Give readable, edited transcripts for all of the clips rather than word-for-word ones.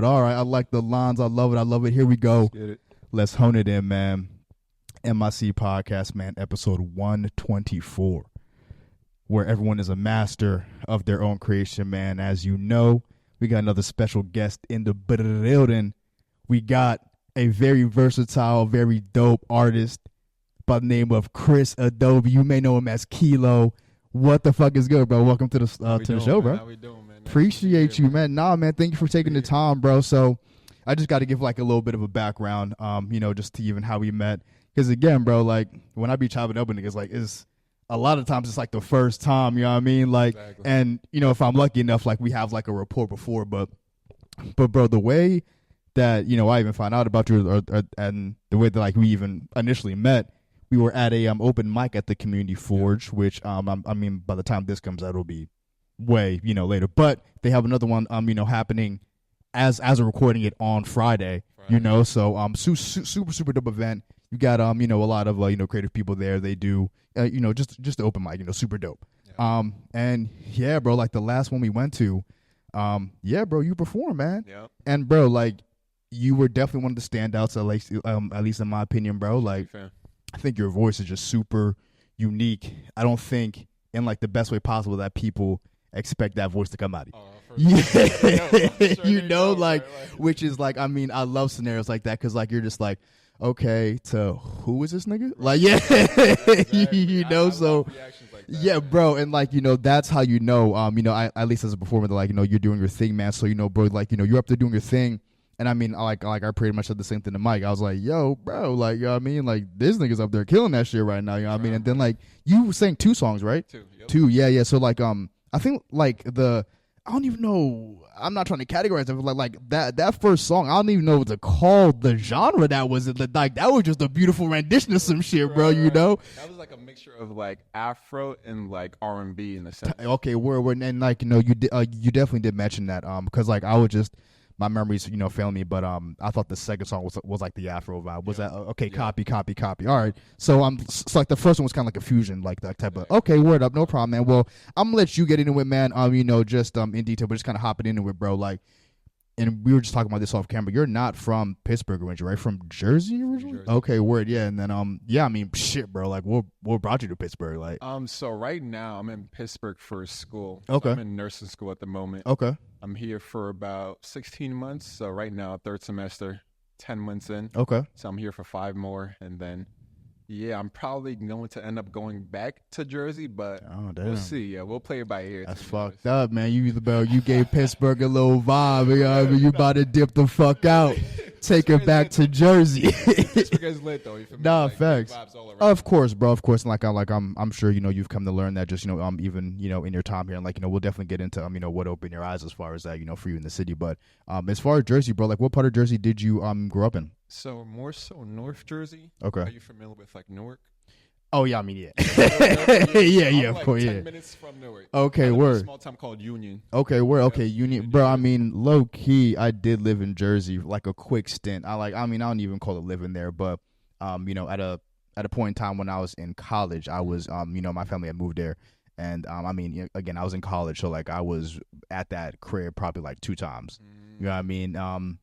But all right, I like the lines. I love it. I love it. Here we go. Let's hone it in, man. MIC Podcast, man, episode 124, where everyone is a master of their own creation, man. As you know, we got another special guest in the building. We got a very versatile, very dope artist by the name of Kris Edobi. You may know him as Kilo. What the fuck is good, bro? Welcome to the show, bro. How we doing, man? Appreciate you, man. Nah, man, thank you for taking the time, bro. So I just got to give like a little bit of a background, just to even how we met. Because again, bro, like when I be chopping up with niggas, like it's a lot of times it's like the first time, you know what I mean? Like, exactly. And if I'm lucky enough, like we have like a rapport before, but bro, the way that I even found out about you, and the way that like we even initially met, we were at a open mic at the Community Forge, which I mean by the time this comes out, it'll be way later. But they have another one happening as a recording it on Friday. So super dope event. You got a lot of creative people there. They do just the open mic, super dope. Yeah. And yeah, bro, like the last one we went to, yeah, bro, you performed, man. Yeah. And bro, like you were definitely one of the standouts, at least in my opinion, bro. Like I think your voice is just super unique. I don't think in like the best way possible that people expect that voice to come out of you. Which is like, I mean, I love scenarios like that because like you're just like, okay, to who is this nigga? Like, yeah, exactly. So like that, yeah, bro, and like that's how I at least as a performer, that like you're doing your thing, man. So bro, like you're up there doing your thing, and I mean, like I pretty much said the same thing to Mike. I was like, yo, bro, like I mean, like this nigga's up there killing that shit right now. You know what I mean? And then like you sang 2 songs, right? 2, yep. 2, yeah. So like I think like I don't even know. I'm not trying to categorize it, but like that first song, I don't even know what to call the genre that was. Like that was just a beautiful rendition of some shit, bro. Right. That was like a mixture of like Afro and like R&B in a sense. Okay, word, and like you definitely did mention that because like I was just. My memories, failing me, but I thought the second song was like the Afro vibe. Was that okay? Yeah. Copy. All right, so so like the first one was kind of like a fusion, like that type of. Okay, word up, no problem, man. Well, I'm gonna let you get into it, man. Just in detail, but just kind of hopping into it, bro. Like, and we were just talking about this off camera. You're not from Pittsburgh originally, right? From Jersey originally? Jersey. Okay, word, yeah. And then yeah, I mean, shit, bro. Like, what brought you to Pittsburgh? Like, so right now I'm in Pittsburgh for school. Okay, so I'm in nursing school at the moment. Okay. I'm here for about 16 months. So right now, 3rd semester, 10 months in. Okay. So I'm here for 5 more. And then, yeah, I'm probably going to end up going back to Jersey, but we'll see. Yeah, we'll play it by ear. That's fucked up, man. You gave Pittsburgh a little vibe. You know what I mean? You about to dip the fuck out. Take it back to Jersey. Pittsburgh is lit though. You feel me? Nah, like, facts. Vibes all around. Of course, bro. Of course, and I'm sure you've come to learn that just even in your time here, and like we'll definitely get into what opened your eyes as far as that for you in the city. But as far as Jersey, bro, like what part of Jersey did you grow up in? So more so North Jersey. Okay. Are you familiar with like Newark? Oh yeah, I mean yeah. yeah, of course, 10 minutes from Newark. Okay, word. A small town called Union. Okay, word. Okay, Union, bro. I mean, low key, I did live in Jersey like a quick stint. I don't even call it living there, but at a point in time when I was in college, I was my family had moved there, and I mean again I was in college, so like I was at that crib probably like 2 times. You know what I mean?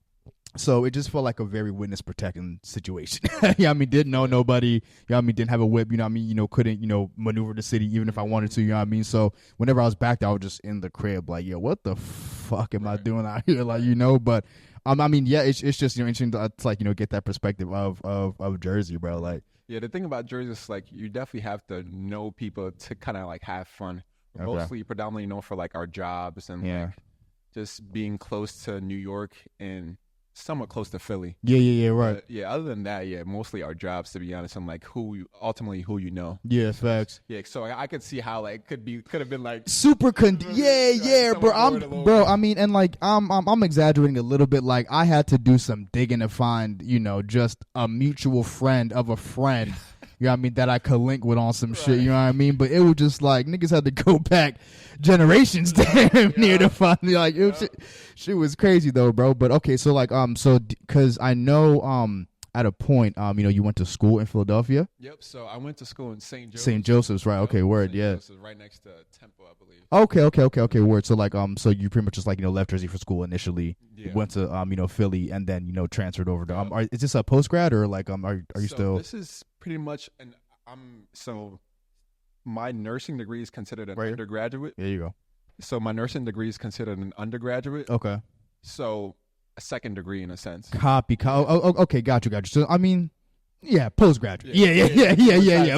So it just felt like a very witness protecting situation. I mean, didn't know nobody. I mean, didn't have a whip. I mean, couldn't maneuver the city even if I wanted to. You know what I mean? So whenever I was back there, I was just in the crib like, yo, what the fuck am I doing out here? Like, But I mean, yeah, it's just interesting to like get that perspective of Jersey, bro. Like, yeah, the thing about Jersey is like you definitely have to know people to kind of like have fun. We're mostly predominantly known for like our jobs and like just being close to New York and somewhat close to Philly. Yeah, right. But yeah, other than that, yeah, mostly our jobs, to be honest, and like who you know. Yeah, facts. Yeah, so I could see how like could have been like super bro. I mean, and like I'm exaggerating a little bit. Like I had to do some digging to find just a mutual friend of a friend. You know what I mean? That I could link with on some shit. You know what I mean? But it was just like niggas had to go back generations damn near to find like it was, shit was crazy though, bro. But okay, so like because I know at a point, you went to school in Philadelphia. Yep. So I went to school in St. Joseph's. St. Joseph's, right? Okay, word. Yeah. Joseph's, right next to Temple, I believe. Okay, word. So like, so you pretty much just like left Jersey for school initially, went to Philly, and then transferred over to. Is this a post grad or like are you still? This is pretty much my nursing degree is considered an undergraduate. There you go. So my nursing degree is considered an undergraduate. Okay. So a second degree in a sense. Okay, got you. So I mean, yeah, postgraduate. Yeah.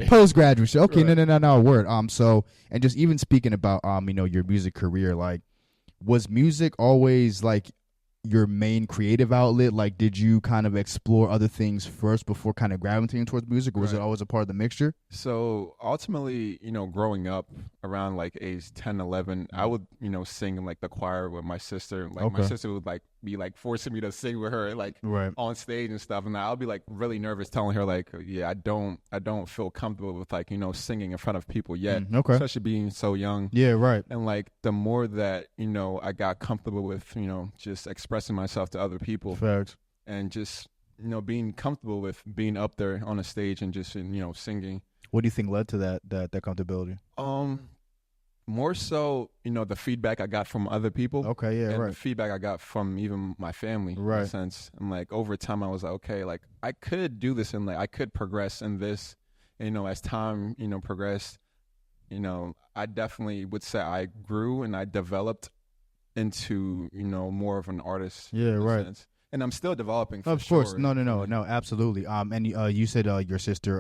Postgraduate. Okay, right. No. Word. So and just even speaking about your music career, like, was music always like your main creative outlet? Like, did you kind of explore other things first before kind of gravitating towards music, or was it always a part of the mixture? So ultimately, growing up around like age 10, 11, I would, sing in like the choir with my sister. Like my sister would like be like forcing me to sing with her like on stage and stuff, and I'll be like really nervous telling her like, I don't feel comfortable with like singing in front of people yet, especially being so young. Yeah, right. And like the more that I got comfortable with just expressing myself to other people. Facts. And just being comfortable with being up there on a stage and just singing. What do you think led to that comfortability? More so, the feedback I got from other people. Okay, yeah, and right. the feedback I got from even my family, right. in a sense. And like over time, I was like, okay, like I could do this and like I could progress in this. And, as time, progressed, I definitely would say I grew and I developed into more of an artist. Yeah, right. Sense. And I'm still developing. For of course, sure. No, absolutely. And you said your sister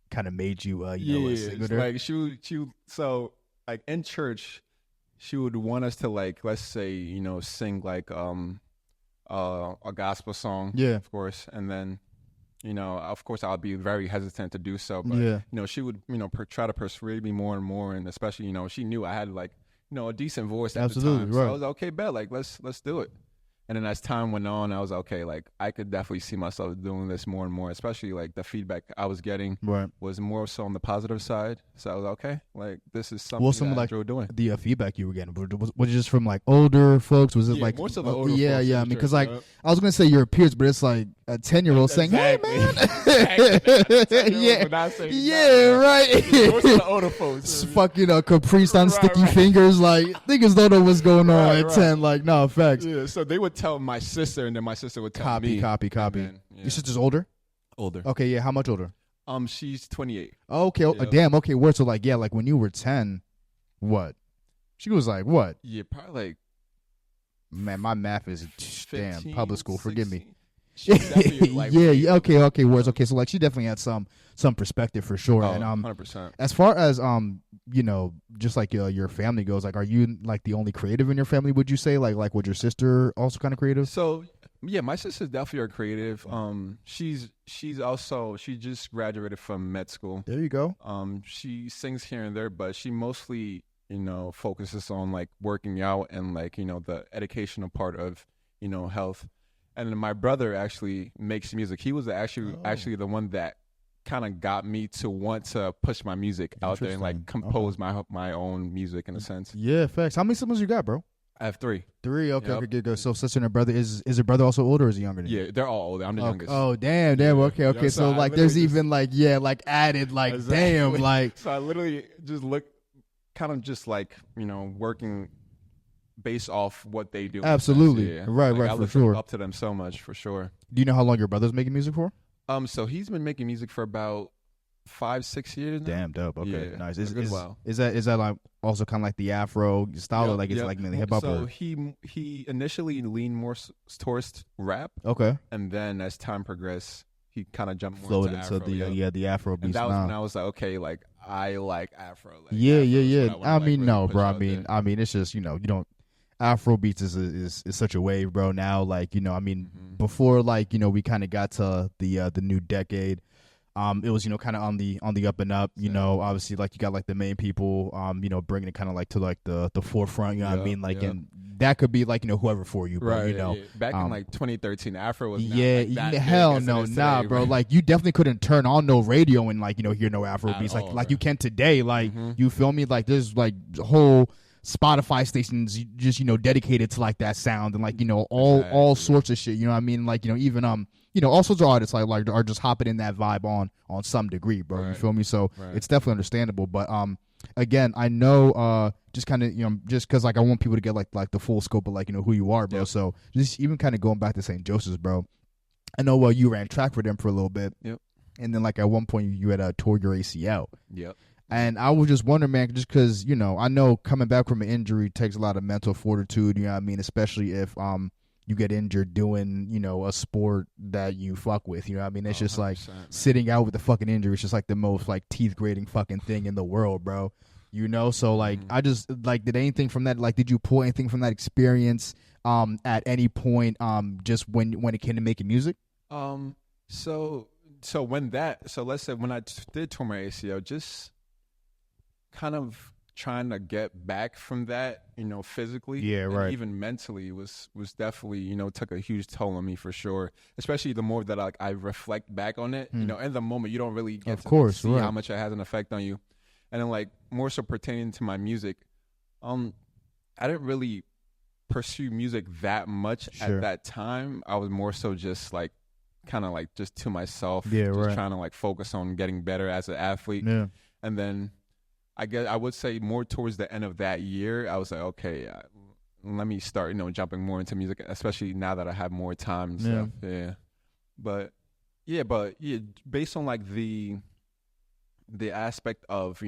kind of made you a singer. Like she so like in church, she would want us to like, let's say sing like a gospel song. Yeah, of course, and then. Of course, I'll be very hesitant to do so, but she would try to persuade me more and more, and especially she knew I had like a decent voice at the time. Right. So I was like, okay, bet, like let's do it. And then as time went on, I was like, okay, like I could definitely see myself doing this more and more, especially like the feedback I was getting was more so on the positive side. So I was like, okay, like this is something that I enjoy doing. The feedback you were getting, was it just from like older folks? Was it like most of the older folks? Yeah. I mean, because like I was gonna say your peers, but it's like a 10-year-old saying, "Hey, man." Right. Most of the older folks, fucking Caprice on sticky fingers, like niggas don't know what's going on at 10. Like, no, facts. Yeah, so they would tell my sister, and then my sister would tell me. Copy. Then, your sister's older? Older. Okay, yeah. How much older? She's 28. Okay, damn. Okay, word. So like, yeah, like when you were 10, what? She was like, what? Yeah, probably like. Man, my math is 15, damn public school. 16. Forgive me. Like, okay, words. Okay, so like she definitely had some perspective for sure. Oh, and 100%. As far as just like your family goes, like, are you like the only creative in your family? Would you say like was your sister also kind of creative? So yeah, my sister's definitely are creative. She's also she just graduated from med school. There you go. She sings here and there, but she mostly focuses on like working out and like the educational part of health. And then my brother actually makes music. He was actually the one that kind of got me to want to push my music out there and like compose my own music in a sense. Yeah, facts. How many siblings you got, bro? I have 3. 3. Okay, yep. Okay, good. So sister and a brother. Is your brother also older or is he younger than you? Yeah, they're all older. I'm the youngest. Oh, damn. Okay. So like there's even like added like exactly. Damn like. So I literally just kind of just like working based off what they do. Absolutely. Yeah. Right, like, for sure. Up to them so much, for sure. Do you know how long your brother's making music for? So he's been making music for about 5-6 years now. Damn dope. Okay, yeah, nice. Is that like also kind of like the Afro style, or like it's like mainly hip hop? So he initially leaned more towards rap. Okay. And then as time progressed, he kind of jumped more flowed into Afro. The Afro beats. And that was when I was like, okay, like I like Afro. Like, yeah. I mean, no, bro. I mean, it's just you don't. Afro beats is such a wave, bro. Now, like before, like we kind of got to the new decade. It was kind of on the up and up. Obviously, like you got like the main people. Bringing it kind of like to like the forefront. You know what I mean? Like, and that could be like whoever for you, bro. Right. Back in like 2013, Afro was hell no, nah, bro. Like you definitely couldn't turn on no radio and like hear no Afro beats like you can today. Like you feel me? Like there's like whole Spotify stations just dedicated to like that sound and like all sorts of shit. You know what I mean? Like even all sorts of artists like are just hopping in that vibe on some degree, bro. Right. You feel me? So it's definitely understandable. But again, I know just kind of just because like I want people to get like the full scope of like who you are, bro. Yep. So just even kind of going back to St. Joseph's, bro. I know you ran track for them for a little bit. Yep. And then like at one point you had tore your ACL. Yep. And I was just wondering, man, just because I know coming back from an injury takes a lot of mental fortitude. You know what I mean? Especially if you get injured doing a sport that you fuck with. You know what I mean? It's just like sitting out with the fucking injury. It's just like the most like teeth grating fucking thing in the world, bro. So like I just like did anything from that? Like did you pull anything from that experience at any point just when it came to making music? So let's say when I did tour my ACL, just kind of trying to get back from that, physically, and even mentally was definitely, took a huge toll on me for sure. Especially the more that I reflect back on it, in the moment you don't really get to see how much it has an effect on you. And then like more so pertaining to my music, I didn't really pursue music that much at that time. I was more so just like kind of like just to myself, trying to like focus on getting better as an athlete. And then I guess I would say more towards the end of that year, I was like, okay, let me start, jumping more into music, especially now that I have more time and stuff. But based on like the aspect of,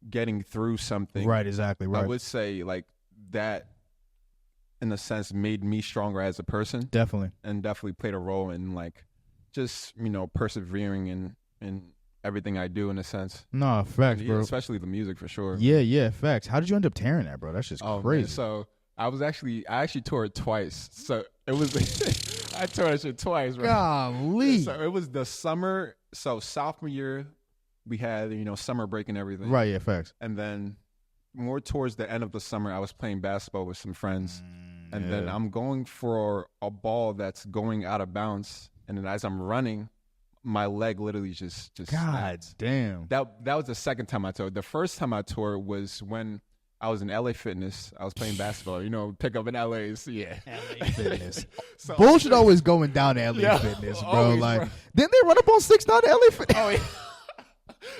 getting through something. Right, exactly, right. I would say like that in a sense made me stronger as a person. Definitely. And definitely played a role in like just, persevering in everything I do in a sense. No, facts, bro. Especially the music for sure. Yeah, facts. How did you end up tearing that, bro? That's just crazy. Man. So I actually tore it twice. So it was I tore that shit twice, bro. Golly. So it was the summer. So sophomore year, we had summer break and everything. Right. Yeah. Facts. And then more towards the end of the summer, I was playing basketball with some friends, and then I'm going for a ball that's going out of bounds, and then as I'm running, my leg literally just God snapped. Damn. That was the second time I tore. The first time I tore was when I was in LA Fitness. I was playing basketball, pick up in LA's. Yeah. LA Fitness. So, bullshit always going down to LA Fitness, bro. Always, like, bro. Didn't they run up on 6-9 to LA Fitness? Oh, yeah.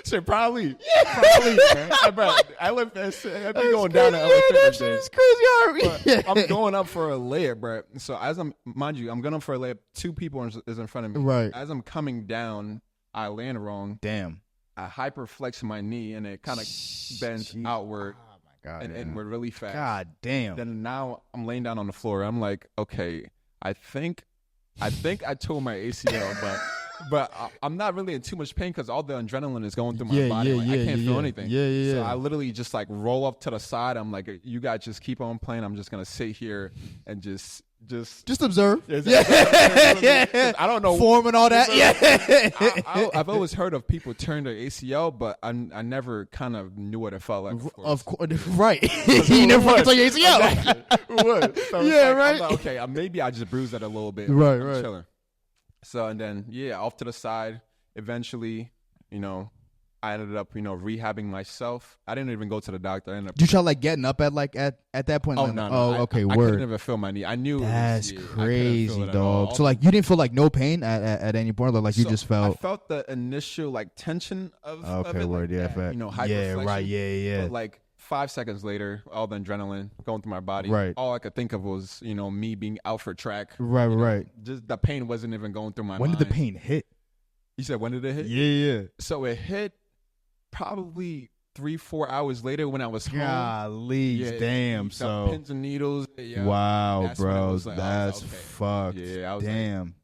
Shit, probably. Probably, man. Bro, LA Fitness. I'd be going down to LA Fitness. That shit's crazy, I'm going up for a layup, bro. So I'm going up for a layup. Two people is in front of me. Right. As I'm coming down, I land wrong. Damn. I hyperflex my knee, and it kind of bends outward. Oh, my God. And we're really fast. God damn. Then now I'm laying down on the floor. I'm like, okay, I think I tore my ACL, but I'm not really in too much pain because all the adrenaline is going through my body. I can't feel anything. So I literally just like roll up to the side. I'm like, you guys just keep on playing. I'm just gonna sit here and just observe. I don't know form and all that. I've always heard of people turn their ACL, but I never kind of knew what it felt like. Of course, right? You never fucking tore your ACL. Exactly. It would. So right. I'm like, okay, maybe I just bruised it a little bit. Right. I'm chilling. So, and then, off to the side, eventually, I ended up, rehabbing myself. I didn't even go to the doctor. I ended up. Did you try like getting up at that point? Oh, like, no. Okay, I word. couldn't even feel my knee. I knew that's it was, crazy, dog. So like you didn't feel like no pain at any point, or like you just felt. I felt the initial like tension of okay, it, word, like fact. hyperflexion. Right, yeah. But like 5 seconds later, all the adrenaline going through my body. Right. All I could think of was, me being out for track. Right. Just the pain wasn't even going through my mind. When did the pain hit? You said when did it hit? Yeah. So it hit probably 3-4 hours later when I was home. Golly, damn. So pins and needles. Wow, bro, like, that's okay. fucked. Yeah, I was damn.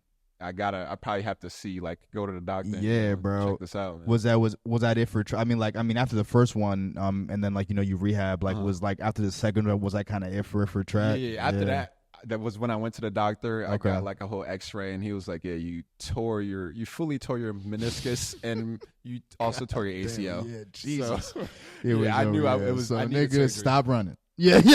Like, I probably have to see, like, go to the doctor. Yeah, bro. Check this out. Man. Was that it for? I mean, after the first one, and then like you rehab, like was like after the second one, was that kind of it for track? Yeah. After that was when I went to the doctor. I got like a whole X-ray, and he was like, "Yeah, you fully tore your meniscus, and you also tore your ACL." Damn, Jesus. So, I knew it was. So I nigga, stop running. Yeah. And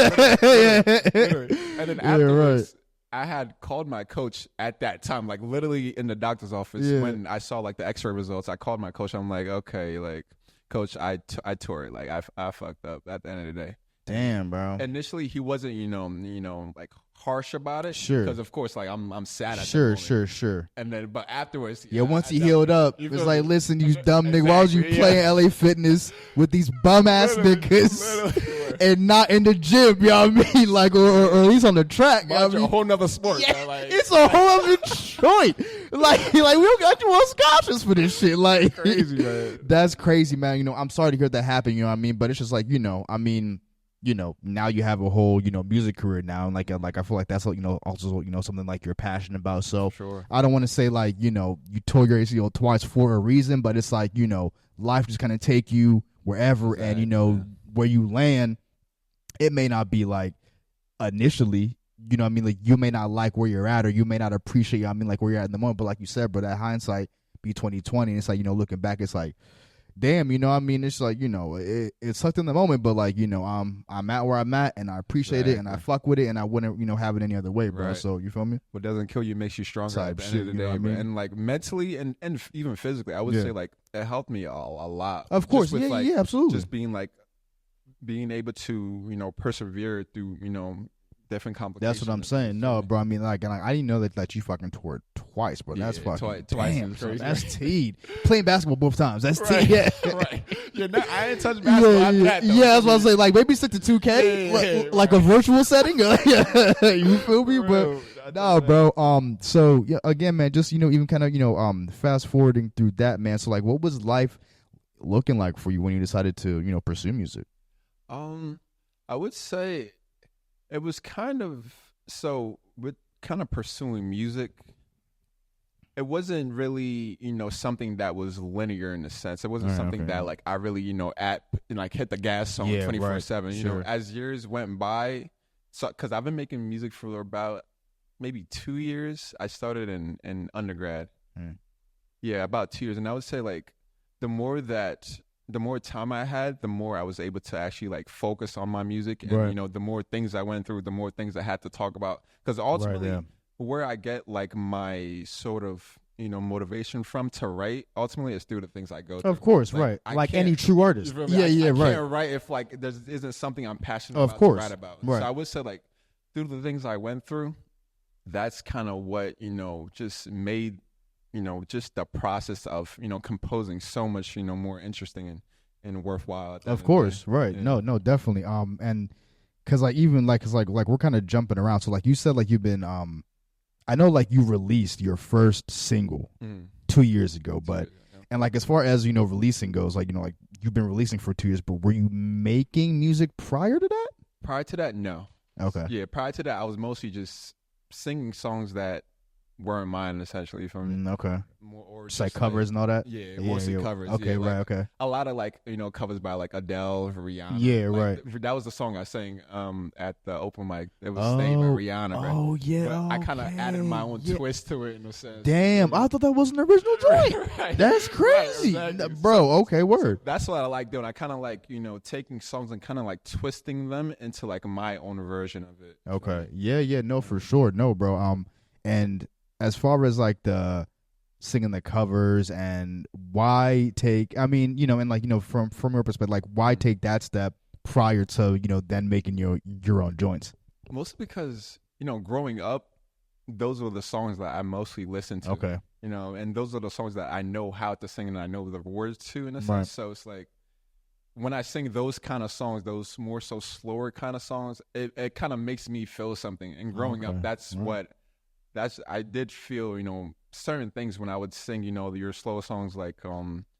then afterwards, I had called my coach at that time, like literally in the doctor's office when I saw like the X-ray results. I called my coach. I'm like, okay, like, coach, I tore it. Like I fucked up at the end of the day. Damn, bro. Initially, he wasn't, like harsh about it. Sure. Because of course, like I'm sad at Sure. And then, but afterwards, Once he healed up, it's like, listen, you dumb nigga, why was you Exactly, playing LA Fitness with these bum ass niggas and not in the gym? You know what I mean? Like, or at least on the track. You know what I mean? A whole nother sport. Yeah, like, it's a whole other joint. Like we don't got you on scholarship for this shit. Like, crazy, man. That's crazy, man. You know, I'm sorry to hear that happen. You know what I mean? But it's just like, you know, I mean, you know, now you have a whole, you know, music career now, and like I feel like that's, you know, also, you know, something like you're passionate about. So sure. I don't want to say like, you know, you tore your ACL twice for a reason, but it's like, you know, life just kind of take you wherever, exactly. And you know where you land, it may not be like initially. You know what I mean? Like, you may not like where you're at, or you may not appreciate, you know what I mean, like where you're at in the moment. But like you said, bro, that hindsight be 2020. And it's like, you know, looking back, it's like, damn, you know what I mean? It's like, you know, it sucked in the moment, but like, you know, I'm at where I'm at, and I appreciate it, and I fuck with it, and I wouldn't, you know, have it any other way, bro. Right. So you feel me? What doesn't kill you makes you stronger at the end of the day, I mean? And like mentally and even physically, I would say like it helped me a lot. Of course, with, yeah, absolutely. Just being able to, you know, persevere through, you know, different complications. That's what I'm saying. No, bro. I mean, like I didn't know that you fucking tore it twice, bro. That's fucking twice. Damn, so that's teed. Playing basketball both times. That's right. Yeah. Right. I ain't touched basketball. That's what I was saying. Like maybe stick to 2K, like a virtual setting. You feel me? But no, bro. So yeah, again, man, just, you know, even kind of, you know, fast forwarding through that, man. So like, what was life looking like for you when you decided to, you know, pursue music? I would say it was kind of, so with kind of pursuing music, it wasn't really, you know, something that was linear in a sense. It wasn't something that like I really, you know, like hit the gas on 24/7. You know, as years went by, so because I've been making music for about maybe 2 years. I started in undergrad. Yeah, about 2 years, and I would say like the more time I had, the more I was able to actually like focus on my music, and you know, the more things I went through, the more things I had to talk about. Because ultimately, where I get like my sort of, you know, motivation from to write, ultimately it's through the things I go through. Of course, like, right. Like any true artist. I can't write if like there isn't something I'm passionate about to write about. Right. So I would say like through the things I went through, that's kind of what, you know, just made, you know, just the process of, you know, composing so much, you know, more interesting and worthwhile. Of course, right. Yeah. No, definitely. And because like even like, cause like we're kind of jumping around. So like you said, like you've been, I know like you released your first single 2 years ago, but and like as far as, you know, releasing goes, like, you know, like you've been releasing for 2 years, but were you making music prior to that? Prior to that, no. Okay. Yeah, prior to that, I was mostly just singing songs that weren't mine, essentially. From okay, or just like covers and all that. Yeah, mostly covers. Okay, yeah, right. Like, okay. A lot of like, you know, covers by like Adele, Rihanna. Yeah, like, right. That was the song I sang at the open mic. It was Stay by Rihanna. Right? Oh yeah. But I kind of added my own twist to it in a sense. Damn, I thought that was an original joint. Right. That's crazy, right, exactly. Bro. Okay, word. So that's what I like doing. I kind of like, you know, taking songs and kind of like twisting them into like my own version of it. Okay. Yeah. No, for sure. No, bro. And as far as like the singing the covers and why take, I mean, you know, and like, you know, from your perspective, like why take that step prior to, you know, then making your own joints? Mostly because, you know, growing up, those were the songs that I mostly listened to. Okay. You know, and those are the songs that I know how to sing and I know the words to in a sense. Right. So it's like when I sing those kind of songs, those more so slower kind of songs, it kind of makes me feel something. And growing up, that's what. I did feel, you know, certain things when I would sing, you know, your slow songs like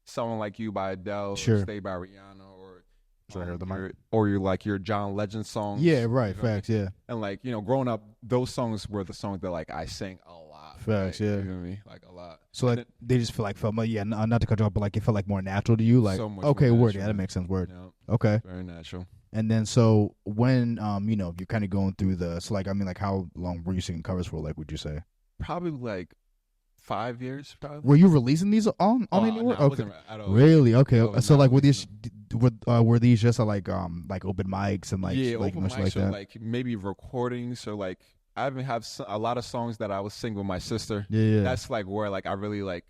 Someone Like You by Adele, or Stay by Rihanna, or your John Legend songs. Yeah, right. You know Facts, yeah. And like, you know, growing up, those songs were the songs that like I sang a lot. Facts, like, yeah. You know what I mean? Like a lot. So like they just feel like not to cut you off, but like it felt like more natural to you. Like so much okay, more word, natural, yeah, that makes sense. Word. Yeah. Okay. Very natural. And then so when you know, you're kind of going through like I mean like how long were you singing covers for, like would you say? Probably like 5 years, probably. Were you releasing these on anywhere? No, okay. Really? Okay. So like were these just like open mics and like open much mics like or that? like maybe recordings or like I even have a lot of songs that I was singing with my sister. Yeah. That's like where like I really like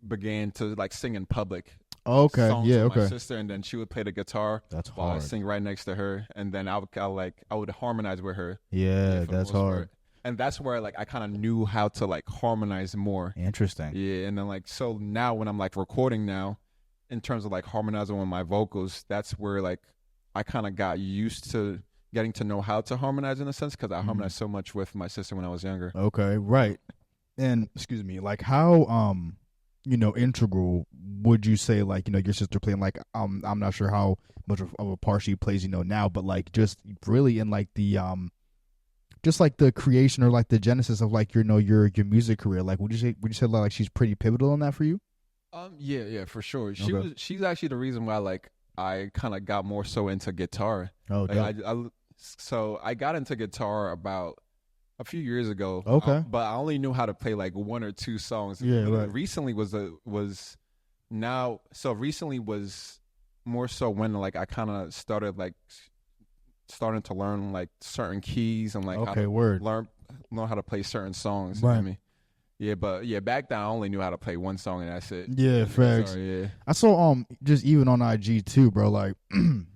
began to like sing in public. Okay, songs yeah, with okay. my sister, and then she would play the guitar. That's while I hard. sing right next to her, and then I would harmonize with her. Yeah, for the that's most hard. part. And that's where like I kind of knew how to like harmonize more. Interesting. Yeah, and then like so now when I'm like recording now, in terms of like harmonizing with my vocals, that's where like I kind of got used to getting to know how to harmonize in a sense because I harmonized so much with my sister when I was younger. Okay, right. And excuse me, like how integral would you say like your sister playing like I'm not sure how much of a part she plays now, but like just really in like the just like the creation or like the genesis of like your music career, like would you say like she's pretty pivotal in that for you? Yeah, for sure. Okay. She's actually the reason why like I kind of got more so into guitar. Oh, like, so I got into guitar about a few years ago. Okay. But I only knew how to play like one or two songs. Yeah, right. Recently was more so when like I kind of starting to learn like certain keys and like learn how to play certain songs. You know what I mean? Yeah, but yeah, back then I only knew how to play one song and that's it. Yeah, facts. Sorry, yeah. I saw just even on IG too, bro. Like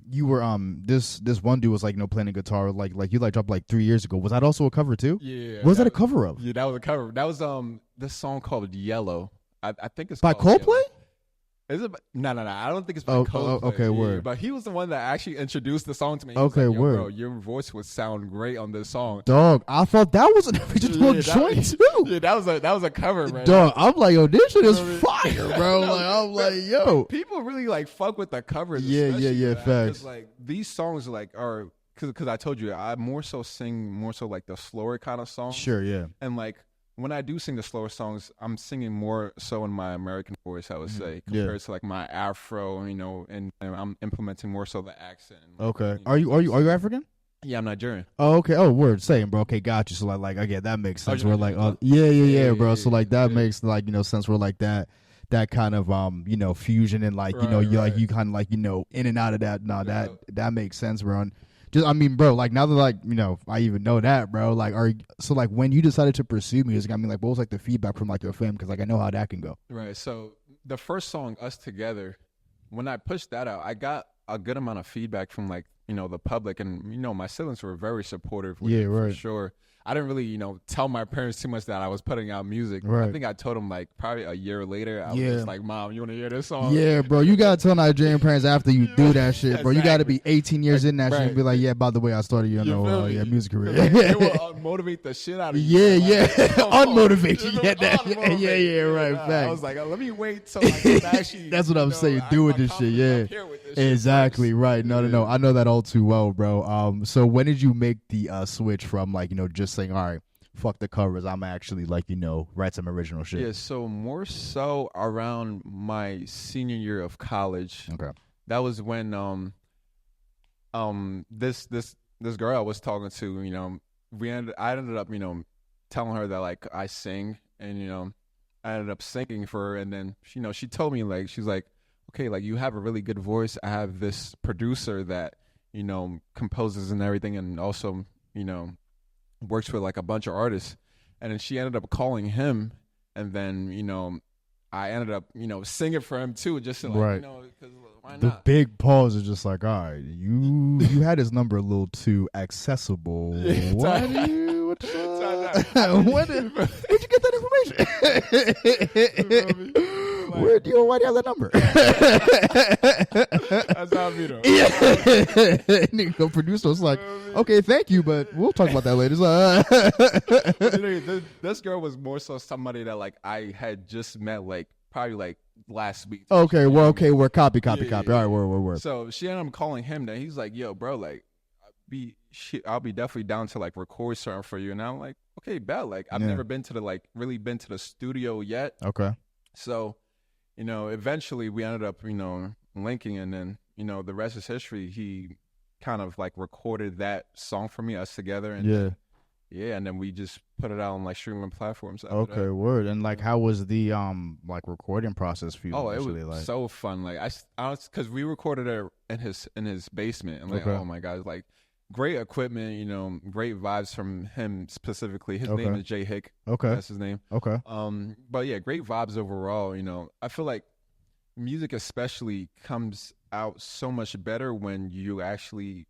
you were this one dude was like playing a guitar like you like dropped like 3 years ago. Was that also a cover too? Yeah. What was that a cover of? Yeah, that was a cover. That was this song called Yellow. I think it's by called Coldplay. Yellow. Is it? No. I don't think it's by Coldplay. Okay, word. But he was the one that actually introduced the song to me. He okay, was like, word. Bro, your voice would sound great on this song. Dog, I thought that was an original joint too. Yeah, that was a cover, man. Dog, I'm like, yo, this shit is fire, bro. Like, I'm like, yo, people really like fuck with the covers. Yeah, facts. Like these songs like are because I told you I more so like the slower kind of songs. Sure, yeah. And like when I do sing the slower songs, I'm singing more so in my American voice, I would say, compared to like my Afro, and I'm implementing more so the accent. Okay. Are you African? Yeah, I'm Nigerian. Oh, okay. Oh, word. Same, bro. Okay, got you. So like again, that makes sense. We're like, yeah, bro. So like that makes like sense. We're like that kind of fusion and like you kind of like in and out of that. No, that makes sense, bro. And just I mean, bro, like now that like I even know that, bro. Like, so like when you decided to pursue music, I mean, like what was like the feedback from like your fam? Because like I know how that can go. Right. So the first song, Us Together, when I pushed that out, I got a good amount of feedback from like the public, and my siblings were very supportive. With it, for sure. I didn't really, tell my parents too much that I was putting out music. Right. I think I told them like probably a year later. I was just like, Mom, you want to hear this song? Yeah, bro. You got to tell Nigerian parents after you do that shit, bro. Exactly. You got to be 18 years in that shit and be like, yeah, by the way, I started your music career. It will motivate the shit out of you. Yeah. Unmotivate you. Yeah, right. Fact. I was like, let me wait till I can actually. That's what I'm saying. Doing this shit. Yeah. Exactly. Right. No. I know that all too well, bro. So when did you make the switch from like, just saying, all right, fuck the covers, I'm actually like write some original shit? Yeah, so more so around my senior year of college. Okay. That was when this girl I was talking to, I ended up telling her that like I sing, and I ended up singing for her, and then she told me like she's like, okay, like you have a really good voice. I have this producer that composes and everything, and also works with like a bunch of artists. And then she ended up calling him, and then I ended up singing for him too, just to like because why not? The big pause is just like, all right, you had his number a little too accessible. Where'd you get that information? Why do you have that number? That's how me though. The producer was like, okay, thank you, but we'll talk about that later. This girl was more so somebody that like I had just met like probably like last week. Okay, we're copy. All right, word. So she ended up calling him. That he's like, yo, bro, like I'll be definitely down to like record something for you. And I'm like, okay, bet. Like I've never been to the studio yet. Okay. So, eventually we ended up, linking, and then, the rest is history. He kind of like recorded that song for me, Us Together. And and then we just put it out on like streaming platforms. Okay, word. And like, how was the like recording process for you? Oh, it was so fun. Like I because we recorded it in his basement. And like, oh my God, like great equipment, great vibes from him specifically. His name is Jay Hick. Okay. That's his name. Okay. But yeah, great vibes overall. I feel like music especially comes out so much better when you actually,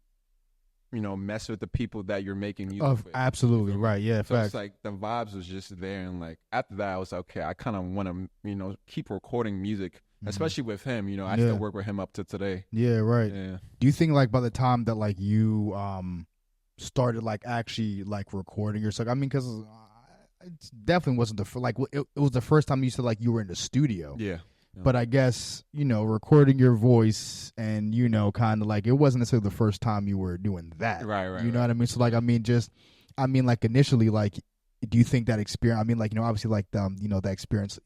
mess with the people that you're making music with. Absolutely right. Yeah. So facts. it's like the vibes was just there, and like after that, I was like, okay, I kind of want to, keep recording music, especially with him. I still work with him up to today. Yeah. Right. Yeah. Do you think like by the time that like you started like actually like recording yourself? I mean, because it definitely wasn't it was the first time you said like you were in the studio. Yeah. But I guess, recording your voice and, kind of like it wasn't necessarily the first time you were doing that. Right. You know what I mean? So like, like initially, like, do you think that experience, like, obviously like, that experience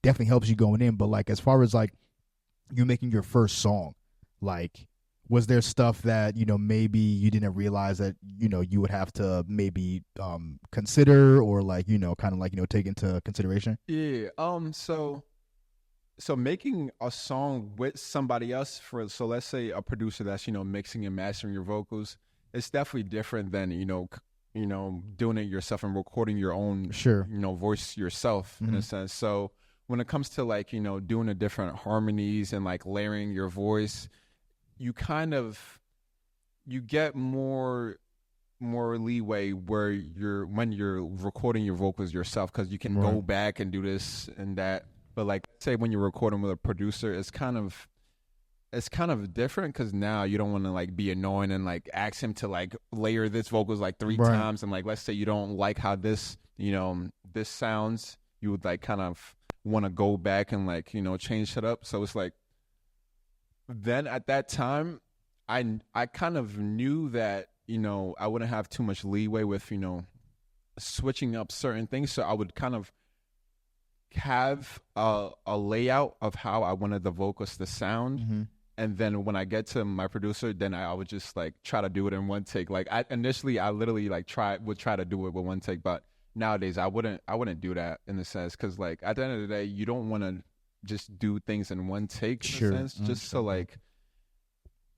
definitely helps you going in. But like, as far as like you making your first song, like, was there stuff that, maybe you didn't realize that, you would have to maybe consider or like, kind of like, take into consideration? Yeah. So making a song with somebody else so let's say a producer that's, mixing and mastering your vocals, it's definitely different than, doing it yourself and recording your own, voice yourself in a sense. So when it comes to like, doing the different harmonies and like layering your voice, you get more leeway when you're recording your vocals yourself, because you can go back and do this and that. But like, say when you're recording with a producer, it's kind of different, because now you don't want to like be annoying and like ask him to like layer this vocals like 3 times, and like let's say you don't like how this this sounds, you would like kind of want to go back and like change it up. So it's like, then at that time, I kind of knew that I wouldn't have too much leeway with switching up certain things, so I would kind of have a layout of how I wanted the vocals to sound, and then when I get to my producer, then I would just like try to do it in one take. Like I literally like would try to do it with one take, but nowadays I wouldn't do that in a sense, because like at the end of the day, you don't want to just do things in one take in a sense, just so like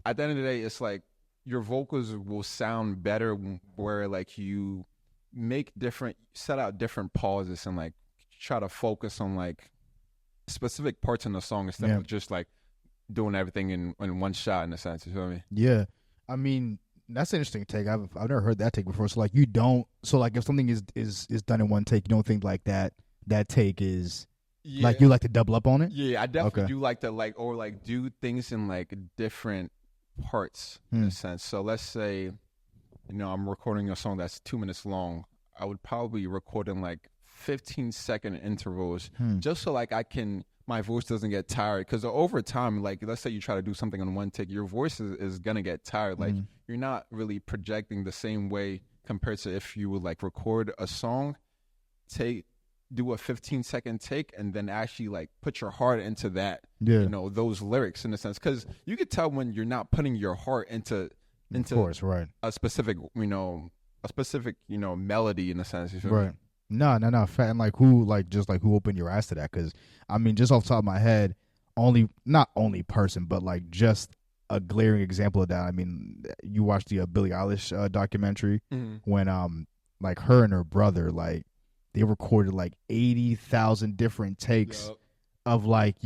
at the end of the day, it's like your vocals will sound better where like you set out different pauses and like try to focus on like specific parts in the song instead of just like doing everything in one shot in a sense. You feel me? Yeah. I mean, that's an interesting take. I've never heard that take before. So like you don't, so like if something is done in one take, you don't think like that take is like, you like to double up on it? Yeah, I definitely do like to like, or like do things in like different parts in a sense. So let's say, I'm recording a song that's 2 minutes long. I would probably record in like 15-second intervals, just so like my voice doesn't get tired, because over time, like let's say you try to do something on one take, your voice is gonna get tired. Like you're not really projecting the same way compared to if you would like record a song, do a 15-second take, and then actually like put your heart into that, those lyrics in a sense, because you could tell when you're not putting your heart into of course, right, a specific melody in a sense. You feel right? Me? No. And like who opened your eyes to that? Because I mean, just off the top of my head, not only person, but like just a glaring example of that. I mean, you watched the Billie Eilish documentary when like her and her brother, like they recorded like 80,000 different takes of like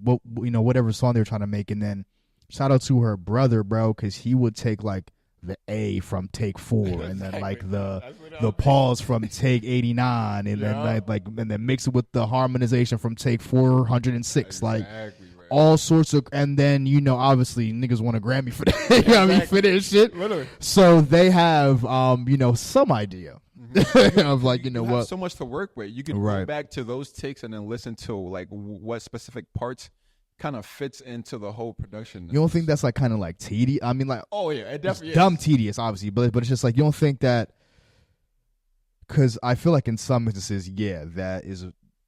whatever song they were trying to make, and then shout out to her brother, bro, because he would take like the A from take 4 and then like the pause from take 89 and then like and then mix it with the harmonization from take 406, like all sorts of, and then obviously niggas want a Grammy for that. You know what I mean, for this shit. Literally. So they have some idea of like you what, have so much to work with. You can go back to those takes and then listen to like what specific parts kind of fits into the whole production. You don't think that's like kind of like tedious? I mean, like, oh yeah, it definitely is dumb tedious, obviously, but it's just like you don't think that, because I feel like in some instances,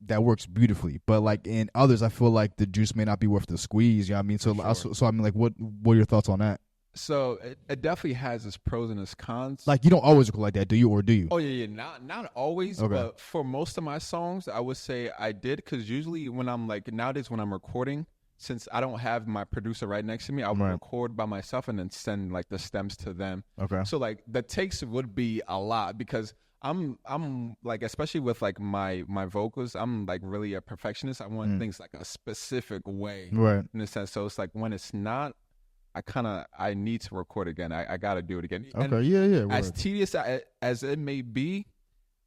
that works beautifully, but like in others, I feel like the juice may not be worth the squeeze. You know what I mean? So I mean, like, what are your thoughts on that? So it definitely has its pros and its cons. Like, you don't always record like that, do you? Or do you? Oh yeah, not always. Okay. But for most of my songs, I would say I did, because usually when I'm like nowadays when I'm recording, since I don't have my producer right next to me, I would record by myself and then send like the stems to them. Okay. So like the takes would be a lot, because I'm like, especially with like my vocals, I'm like really a perfectionist. I want things like a specific way, right? In a sense. So it's like when it's not, I need to record again. I got to do it again. Okay, And yeah. as tedious as it may be,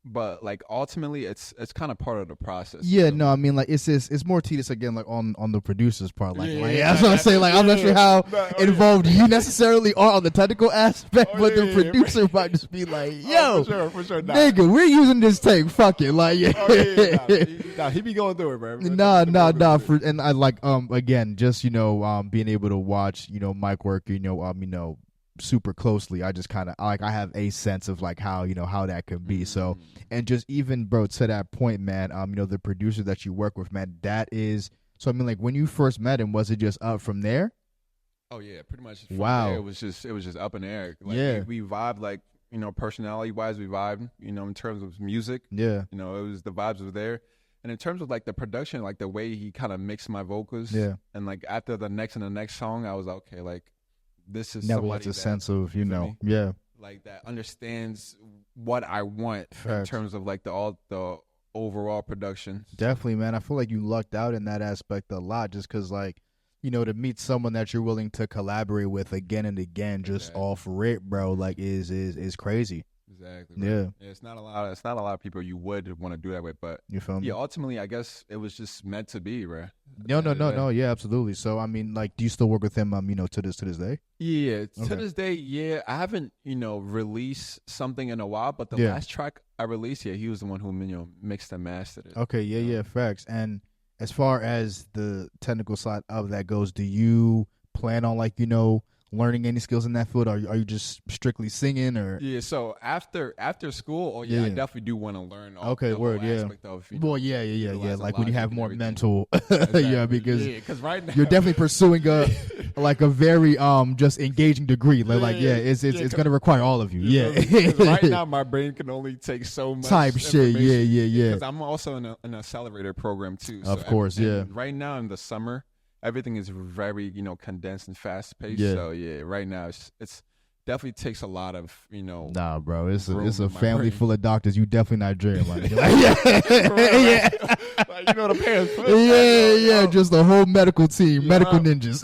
but like ultimately it's kind of part of the process. Yeah, no, I mean like it's more tedious again, like on the producer's part. That's what I'm saying. Like I'm not sure how involved you necessarily are on the technical aspect, but the producer might just be like, "Yo, for sure, nigga, we're using this tape. Fuck it, like yeah. He be going through it, bro. Nah. And I like again, just being able to watch Mike work, super closely. I just kind of like I have a sense of like how how that could be. So and just even bro to that point, man, the producer that you work with, man, that is so I mean like when you first met him, was it just up from there? Oh yeah, pretty much. Wow. There, it was just up in the air. Like, we vibed, like personality wise, we vibed. In terms of music. Yeah. It was the vibes were there. And in terms of like the production, like the way he kind of mixed my vocals. Yeah. And like after the next song, I was like, okay, like this is now it's a sense of yeah, like that understands what I want. Facts. In terms of like the overall production. Definitely, man. I feel like you lucked out in that aspect a lot, just because like to meet someone that you're willing to collaborate with again and again, just off rip, bro, like is crazy. Exactly. Bro. Yeah. It's not a lot of people you would want to do that with, but you feel me? Yeah, ultimately, I guess it was just meant to be, bro. No. Yeah, absolutely. So, I mean, like, do you still work with him? To this day? Yeah, to this day, yeah. I haven't, released something in a while, but the last track I released, he was the one who, mixed and mastered it. Okay, yeah, facts. And as far as the technical side of that goes, do you plan on like learning any skills in that field? Are you just strictly singing or? Yeah, so after school, I definitely do want to learn. Okay, word, yeah. Of, yeah. Like when you have more mental, yeah, because right now you're definitely pursuing a very just engaging degree. It's gonna require all of you. Yeah, right now my brain can only take so much type shit. Yeah. Because I'm also in an accelerator program too. Of course, yeah. Right now in the summer, everything is very, condensed and fast paced. Yeah. So right now it's definitely takes a lot of, Nah, bro, it's a family brain. full of doctors. You definitely Nigerian, like, yeah. Like, the parents. Yeah. Just the whole medical team, medical ninjas.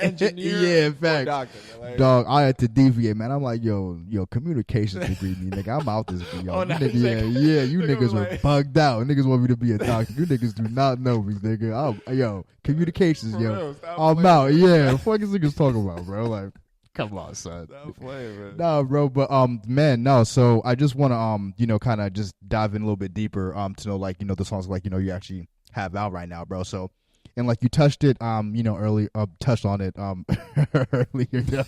Engineer, yeah, fact. Doctor, like, dog, I had to deviate, man. I'm like, yo, communications degree, me, nigga. I'm out this, yo. You niggas were bugged out. Niggas want me to be a doctor. You niggas do not know me, nigga. Communications, yo. I'm out. Yeah, what is niggas talking about, bro? Like, come on, son. Nah, bro, but man, no. So I just want to kind of just dive in a little bit deeper to know like the songs like you actually have out right now, bro. So and like you touched it early touched on it earlier.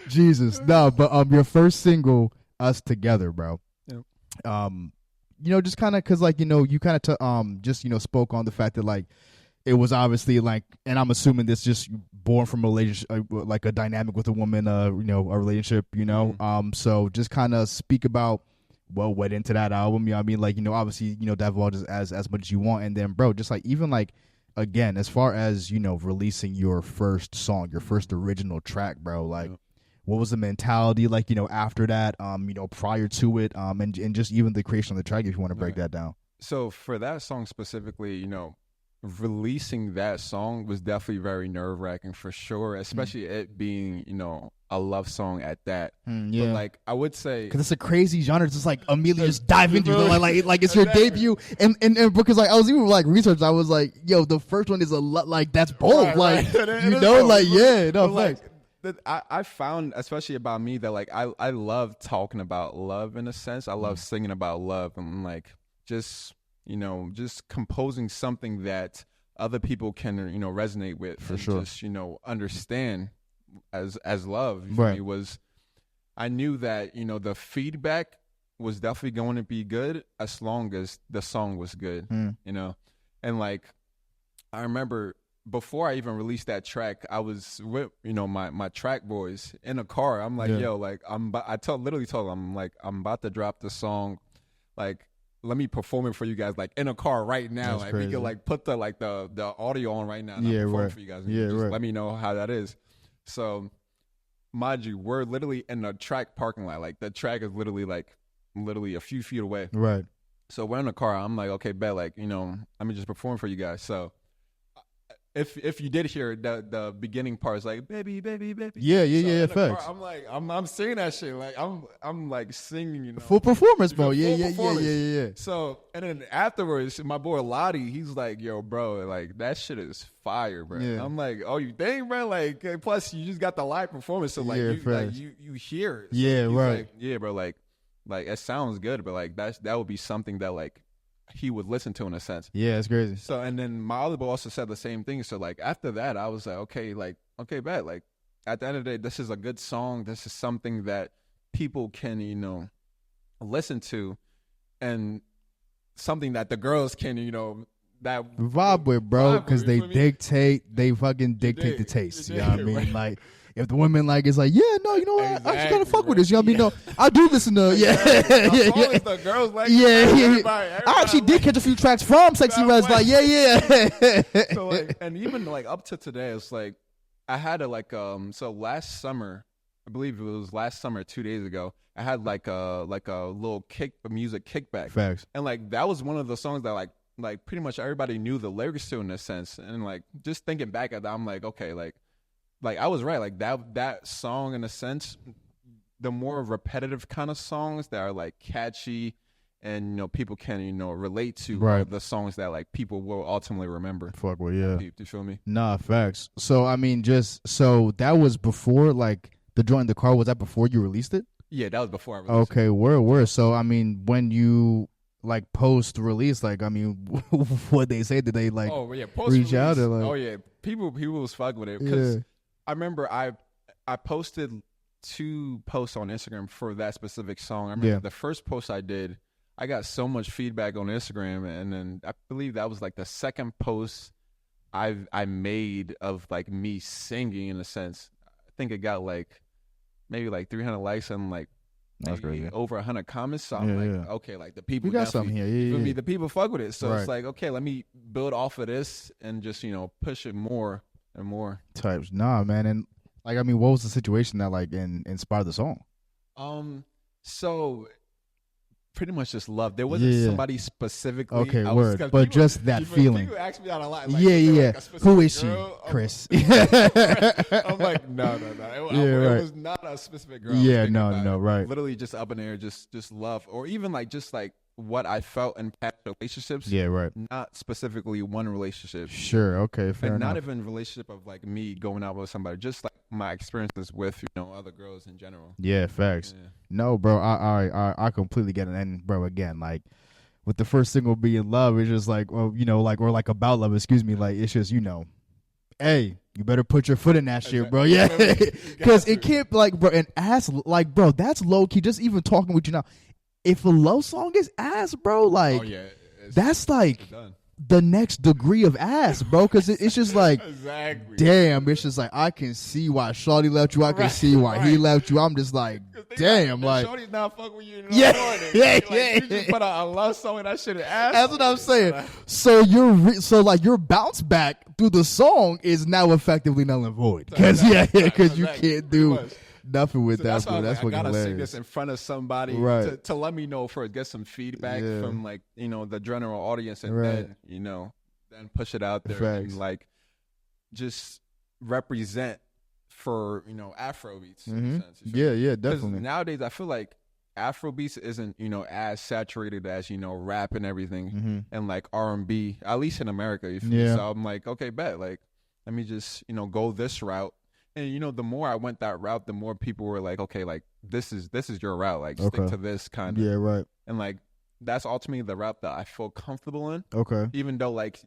Jesus, no, but your first single, Us Together, bro. Yep. Just kind of because like you kind of just spoke on the fact that like it was obviously like, and I'm assuming this just born from a relationship, like a dynamic with a woman, a relationship, Mm-hmm. So just kind of speak about what went into that album. I mean, like, obviously, divulge as much as you want. And then, bro, just like, even like, again, as far as, releasing your first song, your first original track, bro, like, what was the mentality like, after that, prior to it, and just even the creation of the track, if you want to break that down. So for that song specifically, releasing that song was definitely very nerve-wracking for sure, especially it being, a love song at that. Yeah. But like I would say, because it's a crazy genre. It's just like Amelia's dive into like it's your debut, and because like I was even like research. I was like, yo, the first one is a lot like that's bold, like I found, especially about me, that like I love talking about love in a sense. I love singing about love and like just composing something that other people can resonate with for sure. Just understand as love. Right. It was, I knew that the feedback was definitely going to be good as long as the song was good. And like I remember before I even released that track, I was with my track boys in a car. I'm like, yo, like literally told them, I'm like, I'm about to drop the song, like, let me perform it for you guys, like in a car right now. That's like crazy. We could like put the audio on right now and I'll perform it for you guys. And just let me know how that is. So mind you, we're literally in a track parking lot. Like the track is literally a few feet away. Right. So we're in the car. I'm like, okay, bet, like, let me just perform for you guys. So if you did hear the beginning part is like baby, baby, baby. Yeah. Facts. I'm like, I'm singing that shit. Like I'm like singing, full performance mode. Yeah. So and then afterwards, my boy Lottie, he's like, yo, bro, like that shit is fire, bro. Yeah. I'm like, oh, you think, bro? Like, plus you just got the live performance, so like you hear it. So yeah, right. Like, yeah, bro. Like it sounds good, but like that would be something that like he would listen to in a sense. Yeah, it's crazy. So and then my other boy also said the same thing. So like after that, I was like, okay, bet. Like at the end of the day, this is a good song. This is something that people can, listen to, and something that the girls can, that vibe with, bro, because they fucking dictate the taste. You know what I mean? Right. Like, if the women like, it's like, yeah, no, you know what? I just gotta fuck with this. You know what I mean? No, I do listen to, The girls like, everybody I actually did catch a few tracks from Sexy Red's, like, yeah. So like, and even like up to today, it's like I had so last summer, I believe it was last summer, 2 days ago, I had like a little music kickback. Facts. And like that was one of the songs that like pretty much everybody knew the lyrics to in a sense. And like just thinking back at that, I'm like, okay, like I was right. Like that song in a sense, the more repetitive kind of songs that are like catchy and people can relate to are the songs that like people will ultimately remember. Fuck with, yeah. Do you feel me? Nah, facts. So I mean, so that was before like the joint in the car. Was that before you released it? Yeah, that was before I released it. Okay, where? So I mean, when you like post release, like I mean, what they say? Did they like reach out or like? Oh yeah, people was fucking with it because I remember I posted 2 posts on Instagram for that specific song. I remember the first post I did, I got so much feedback on Instagram, and then I believe that was like the second post I made of like me singing in a sense. I think it got like maybe like 300 likes and like over 100 comments. So I'm like, okay, like the people, we got something here. Yeah. The people fuck with it. So it's like, okay, let me build off of this and just push it more and more. Types, nah, man. And like, I mean, what was the situation that like inspired the song? So pretty much just love. There wasn't somebody specifically. Okay, word. But people, just that feeling. People ask me that a lot. Like, Like who is she? Girl? Kris. I'm like, no. It was not a specific girl. Yeah, no, right. Literally just up in there, just love. Or even like just like what I felt in past relationships. Yeah, right. Not specifically one relationship. Sure, okay, fair enough. Not even relationship of like me going out with somebody. Just like my experiences with other girls in general. Yeah, facts. Yeah. No, bro, I completely get it. And bro, again, like with the first single being Love, it's just like, well, like, or like About Love, excuse me, like it's just hey, you better put your foot in that shit, bro. Yeah, because it can't like, bro, and ass, like, bro, that's low key. Just even talking with you now, if a love song is ass, bro, like, that's like the next degree of ass, bro, because it's just like, exactly. Damn, it's just like, I can see why Shawty left you. I can see why he left you. I'm just like, damn, like, Shawty's not fucking with you. You just put a love song and that shit is ass. That's what I'm saying. So your bounce back through the song is now effectively null and void because you can't do nothing with that, bro. That's what I gotta sing this in front of somebody to let me know first, get some feedback from like the general audience, and then then push it out there and like just represent for Afrobeats. In a sense, yeah, definitely. Nowadays, I feel like Afrobeats isn't as saturated as rap and everything, and like R&B, at least in America. So I'm like, okay, bet, like let me just go this route. And the more I went that route, the more people were like, okay, like this is your route, like stick to this kind of. Yeah, right. And like that's ultimately the route that I feel comfortable in. Okay. Even though like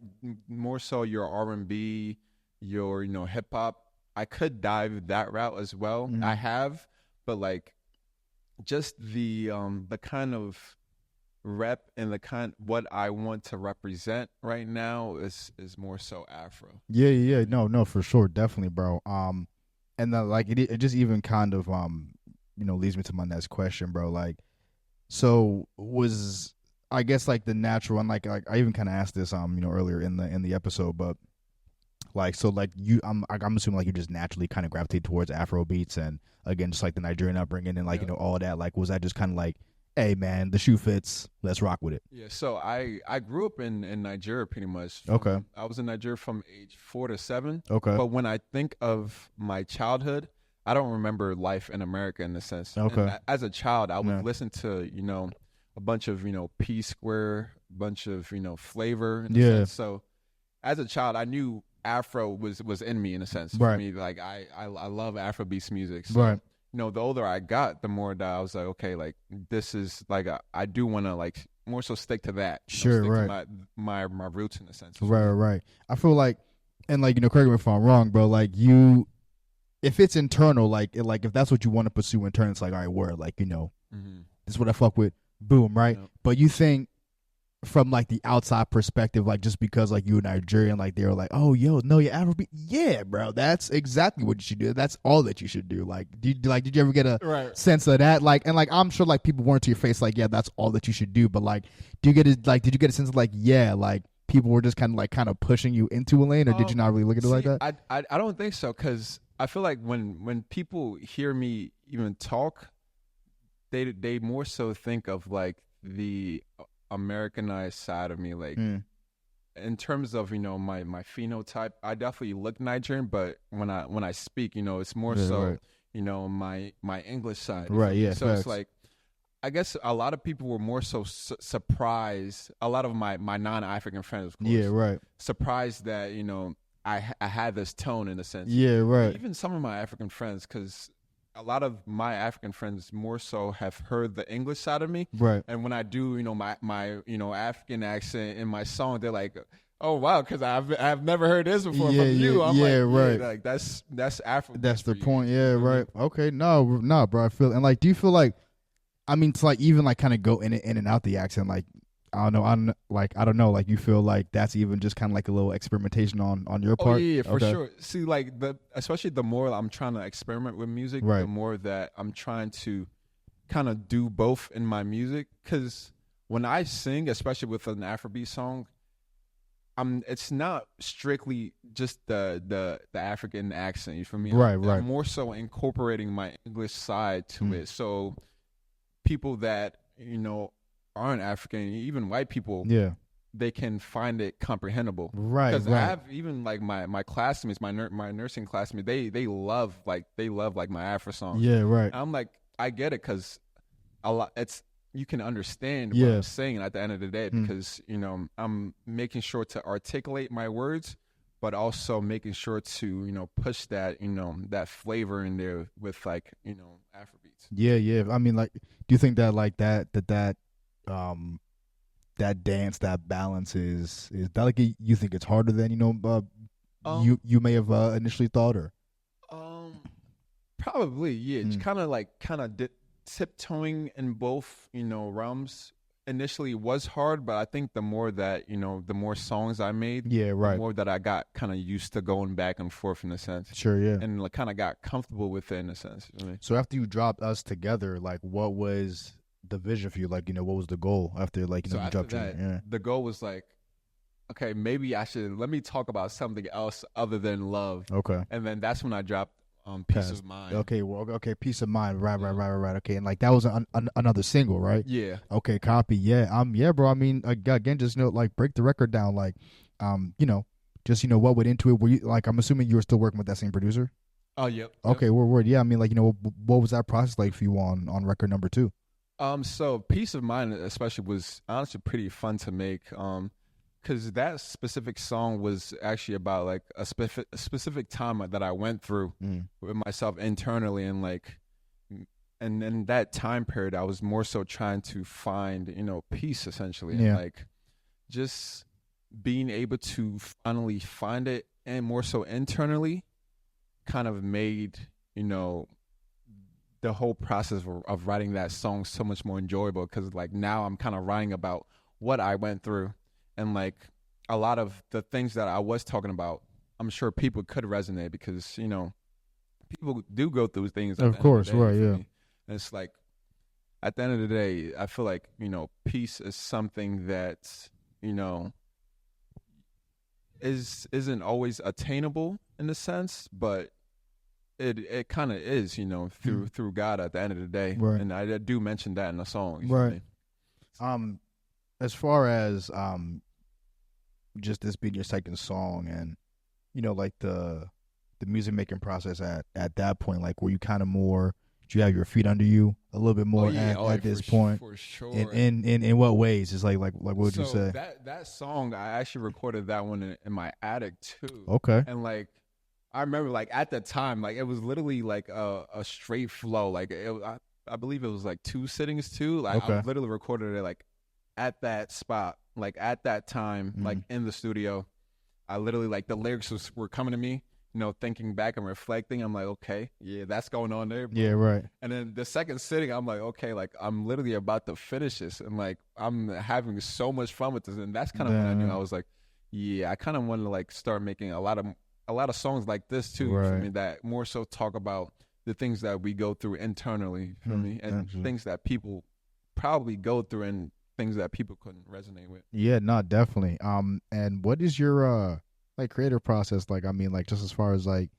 more so your R&B, your hip hop, I could dive that route as well. Mm-hmm. I have, but like just the kind of rep and the kind what I want to represent right now is more so Afro. Yeah. No, for sure, definitely, bro. And then like it just even kind of leads me to my next question, bro. Like, so was I guess like the natural, and like I even kind of asked this earlier in the episode, but Like, so like I'm assuming like you just naturally kind of gravitate towards Afro beats and again just like the Nigerian upbringing and like all that. Like, was that just kind of like, hey man, the shoe fits, let's rock with it? Yeah. So I grew up in Nigeria pretty much. Okay. I was in Nigeria from age 4 to 7. Okay. But when I think of my childhood, I don't remember life in America in the sense. Okay. And as a child, I would listen to a bunch of P Square, a bunch of Flavor. In a sense. So as a child, I knew Afro was in me in a sense. Right. For me, like I love Afrobeats music. So, right. The older I got, the more that I was like, okay, like this is like I do want to like more so stick to that. Sure, stick right. To my roots in a sense. Right. I feel like, and like correct me if I'm wrong, bro. Like if it's internal, like if that's what you want to pursue internally, it's like all right, word, like this is what I fuck with, boom, right. Yep. But you think from like the outside perspective, like just because like you a Nigerian, like they were like, oh yo, no, you're Afrobeat, yeah, bro, that's exactly what you should do. That's all that you should do. Like, did you ever get a sense of that? Like, and like I'm sure like people weren't to your face like, yeah, that's all that you should do. But like, did you get a sense of like, yeah, like people were just kind of pushing you into a lane, or did you not really look at it like that? I don't think so, because I feel like when people hear me even talk, they more so think of like the Americanized side of me, like in terms of my phenotype. I definitely look Nigerian, but when I speak, it's more my English side, right? Yeah. So it's like, I guess a lot of people were more so surprised. A lot of my non-African friends, of course, yeah, right, surprised that I had this tone in a sense. Yeah, right. Even some of my African friends, because a lot of my African friends more so have heard the English side of me, right? And when I do, my African accent in my song, they're like, "Oh wow," because I've never heard this before from you. I'm right. Like that's Afro. That's the point. Yeah, right. Okay, no, bro. I feel, and like, do you feel like, I mean, to like even like kind of go in and out the accent, like I don't know, like you feel like that's even just kind of like a little experimentation on your part? Oh, yeah, for sure. See, like especially the more I'm trying to experiment with music, the more that I'm trying to kind of do both in my music. Because when I sing, especially with an Afrobeat song, it's not strictly just the African accent. You feel me? Right. I'm more so incorporating my English side to it. So people that aren't African, even white people, they can find it comprehensible, right? Because I have even like my classmates, my nursing classmates, they love like my Afro songs. Yeah, right. And I'm like, I get it, because a lot you can understand what I'm saying at the end of the day, because I'm making sure to articulate my words, but also making sure to push that that flavor in there with like Afrobeats. Yeah. I mean, like, do you think that like that dance, that balance is that like you think it's harder than you may have initially thought, or probably, yeah. It's kind of tiptoeing in both realms initially was hard, but I think the more that the more songs I made, the more that I got kind of used to going back and forth in a sense. Sure, yeah. And like kind of got comfortable with it in a sense. So after you dropped Us Together, like what was the vision for you? Like, what was the goal after like you dropped that? The goal was like, okay, maybe let me talk about something else other than love. Okay. And then that's when I dropped Peace of Mind. Okay, Peace of Mind. Right. Okay, and like that was another single, right? Yeah. Okay, copy. Yeah. Yeah, bro. I mean, again, just like break the record down, like, just what went into it. Were you like? I'm assuming you were still working with that same producer. Oh, yep. Okay, word. Yeah, I mean, like, what was that process like for you on record number 2? So Peace of Mind especially was honestly pretty fun to make. Because that specific song was actually about like a specific time that I went through with myself internally, and like, and in that time period, I was more so trying to find peace essentially, and like just being able to finally find it, and more so internally, kind of made the whole process of writing that song so much more enjoyable, because like now I'm kind of writing about what I went through. And like a lot of the things that I was talking about, I'm sure people could resonate, because people do go through things. Of course, right? Yeah. And it's like at the end of the day, I feel like peace is something that isn't always attainable in a sense, but it kind of is, you know, through God at the end of the day. Right. And I do mention that in the song. Right. As far as just this being your second song, and you know, like the music making process at that point, like were you kind of more, do you have your feet under you a little bit more at this point? For sure. In what ways? It's like what would you say? That song, I actually recorded that one in my attic too. Okay. And like I remember, like at the time, like it was literally like a straight flow. Like I believe it was like 2 sittings too. Like I literally recorded it like at that spot, like at that time, like in the studio. I literally, like, the lyrics were coming to me, you know, thinking back and reflecting. I'm like, okay, yeah, that's going on there, bro. Yeah, right. And then the second sitting, I'm like, okay, like I'm literally about to finish this, and like I'm having so much fun with this, and that's kind of when I knew I was like, yeah, I kind of wanted to like start making a lot of songs like this too, for me, that more so talk about the things that we go through internally, for me, and things that people probably go through and things that people couldn't resonate with. Yeah, no, definitely. And what is your like creative process like? I mean, like just as far as like,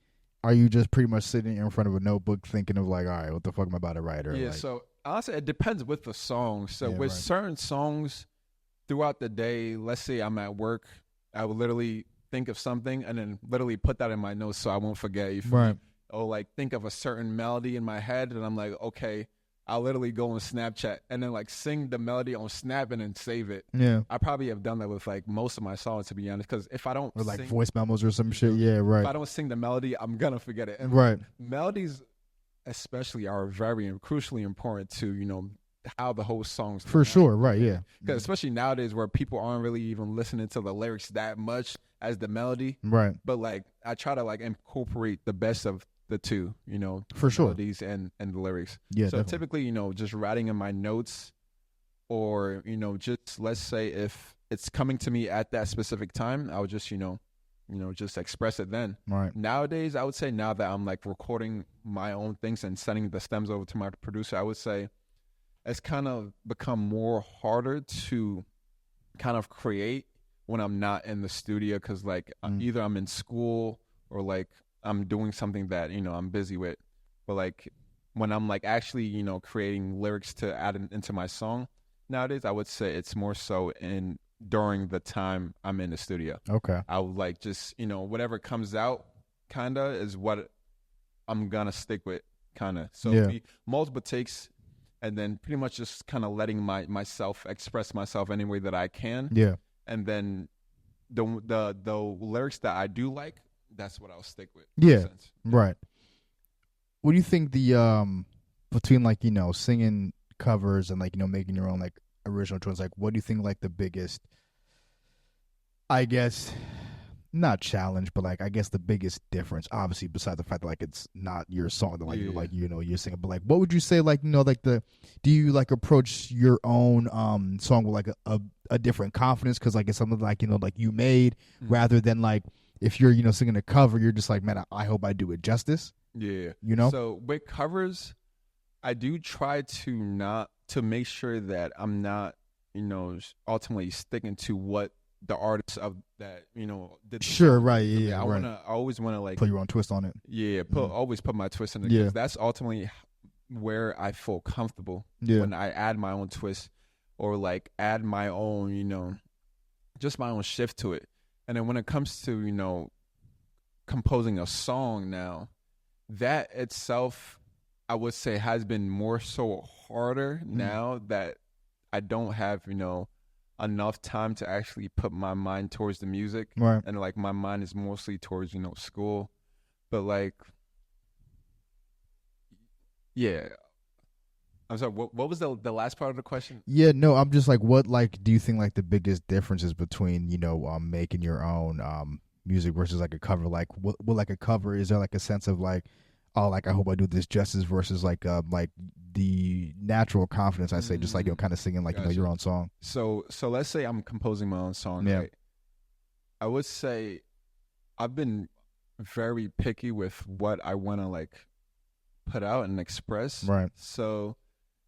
are you just pretty much sitting in front of a notebook thinking of like, all right, what the fuck am I about to write? Or yeah, like, so honestly, it depends with the song. So with certain songs throughout the day, let's say I'm at work, I would literally think of something and then literally put that in my notes so I won't forget. You feel me? Or like think of a certain melody in my head and I'm like, okay, I'll literally go on Snapchat and then like sing the melody on Snap and then save it. Yeah, I probably have done that with like most of my songs, to be honest. Because if I don't, or like voice memos or some shit. Yeah, right. If I don't sing the melody, I'm gonna forget it. And melodies, especially, are very crucially important to, you know, how the whole song's for sure. Right. Yeah. Because especially nowadays where people aren't really even listening to the lyrics that much as the melody. Right. But like I try to like incorporate the best of the two, you know, for sure, melodies and the lyrics. Yeah. So typically, you know, just writing in my notes, or you know, just let's say if it's coming to me at that specific time, I would just you know, just express it then. Right. Nowadays, I would say now that I'm like recording my own things and sending the stems over to my producer, I would say it's kind of become more harder to kind of create when I'm not in the studio, because like either I'm in school or like I'm doing something that, you know, I'm busy with. But like when I'm like actually, you know, creating lyrics to add into my song nowadays, I would say it's more so during the time I'm in the studio. Okay. I would like just, you know, whatever comes out kind of is what I'm going to stick with, kind of. So it'll be multiple takes and then pretty much just kind of letting myself express myself any way that I can. Yeah. And then the lyrics that I do like, that's what I'll stick with. Yeah, right. What do you think the between like, you know, singing covers and like, you know, making your own like original tunes, like what do you think like the biggest, I guess, not challenge, but like I guess the biggest difference, obviously besides the fact that like it's not your song, that like you're like, you know, you're singing, but like what would you say, like, you know, like do you like approach your own song with like a different confidence because like it's something like, you know, like you made, rather than like if you're, you know, singing a cover, you're just like, man, I hope I do it justice. Yeah. You know? So with covers, I do try to make sure that I'm not, you know, ultimately sticking to what the artists of that, you know, did. Sure, right. Yeah. I always want to like put your own twist on it. Yeah. Always put my twist on it. Because that's ultimately where I feel comfortable when I add my own twist or like add my own, you know, just my own shift to it. And then when it comes to, you know, composing a song now, that itself, I would say, has been more so harder now that I don't have, you know, enough time to actually put my mind towards the music. Right. And like my mind is mostly towards, you know, school. But like, yeah. I'm sorry, what was the last part of the question? Yeah, no, I'm just like, what like do you think like the biggest differences between, you know, making your own music versus like a cover? Like what like a cover, is there like a sense of like, oh, like I hope I do this justice, versus like the natural confidence, I say, just like, you know, kind of singing like, you know, your own song? So let's say I'm composing my own song, right? I would say I've been very picky with what I want to like put out and express. Right. So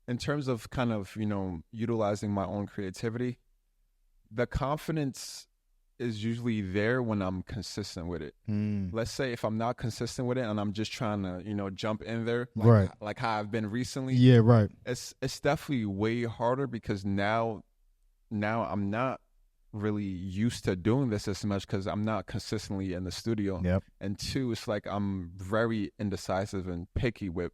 in terms of kind of, you know, utilizing my own creativity, the confidence is usually there when I'm consistent with it. Let's say if I'm not consistent with it and I'm just trying to, jump in there, like how I've been recently. Yeah, right. It's definitely way harder because now I'm not really used to doing this as much because I'm not consistently in the studio. Yep. And two, it's like I'm very indecisive and picky with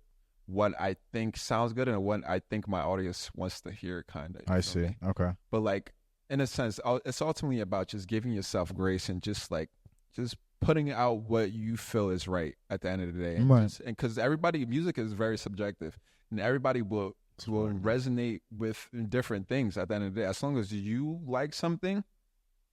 what I think sounds good and what I think my audience wants to hear, kind of. I see. Okay. But like, in a sense, it's ultimately about just giving yourself grace and just putting out what you feel is right at the end of the day. And because music is very subjective, and everybody will resonate with different things at the end of the day. As long as you like something,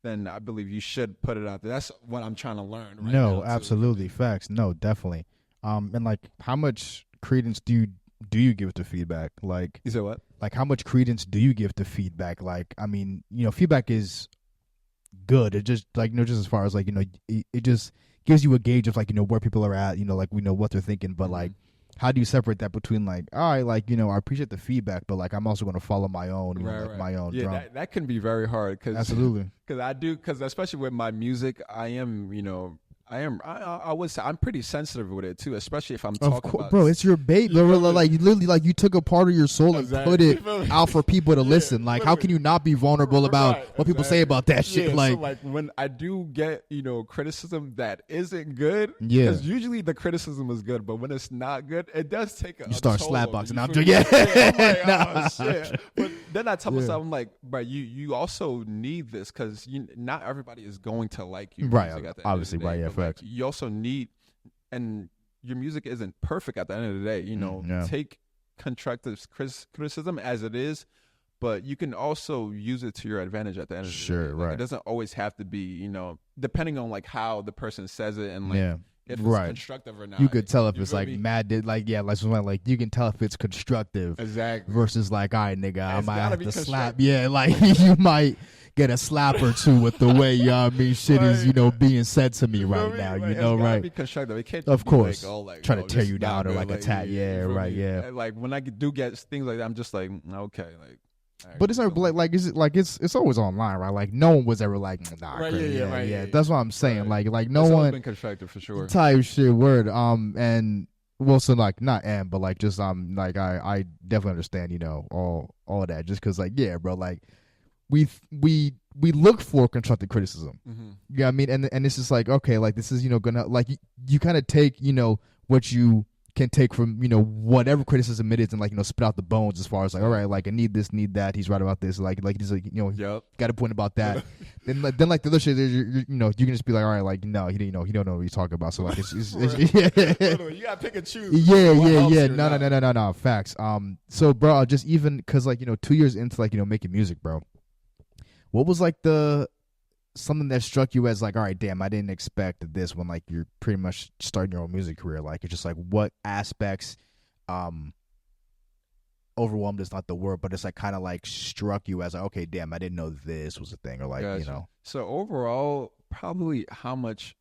then I believe you should put it out there. That's what I'm trying to learn right now. No, absolutely. Facts. No, definitely. And like, how much credence do you give to feedback? Like, you said what? Like, how much credence do you give to feedback? Like, I mean, feedback is good. It just, like, just as far as, like, it just gives you a gauge of, like, where people are at, like, we know what they're thinking. But, like, how do you separate that between, like, all right, like, I appreciate the feedback, but, like, I'm also going to follow my own, my own drum. Yeah, that can be very hard. Absolutely. Because especially with my music, I am, I would say I'm pretty sensitive with it too, especially if I'm talking about. Bro, it's your baby. Like, literally, like, you took a part of your soul and put it out for people to listen. Like, how can you not be vulnerable about what people say about that shit? So like when I do get criticism that isn't good, because usually the criticism is good, but when it's not good, it does take a. You start slapboxing. I'm like, oh shit. But then I tell myself, I'm like, but you also need this because not everybody is going to like you. Right. Obviously, right. Yeah. Like, you also need, and your music isn't perfect at the end of the day. Take constructive criticism as it is, but you can also use it to your advantage at the end of the day. Sure, right. It doesn't always have to be, depending on like how the person says it and like if it's constructive or not. You could tell if it's like mad, like you can tell if it's constructive. Exactly. Versus like, all right, nigga, I might have to slap. Yeah, like you might get a slap or two with the way shit is being said to me right now. It's gotta be constructive. It can't of course be like, try to tear you down or like attack. Yeah, right. Yeah. Like when I do get things like that, I'm just like, okay, like. Right, but it's like is it like it's always online, right? Like no one was ever like, nah, right, yeah. That's what I'm saying. Right. Like no it's one been constructive for sure. Type shit word. And so like not but like just like I definitely understand all of that just because like bro, like we look for constructive criticism. Mm-hmm. Yeah, I mean, and it's just like, okay, like this is gonna like you kind of take what you can take from whatever criticism it is and like spit out the bones as far as like, all right, like I need this, need that, he's right about this, like he's like got a point about that. then like the other shit you can just be like, all right, like no, he don't know what he's talking about, so like it's you gotta pick and choose. Yeah. No, facts. So bro, just even because like 2 years into like making music, bro, what was like something that struck you as like, all right, damn, I didn't expect this when like you're pretty much starting your own music career? Like it's just like what aspects overwhelmed is not the word, but it's like kind of like struck you as like, okay, damn, I didn't know this was a thing, or like So overall, probably how much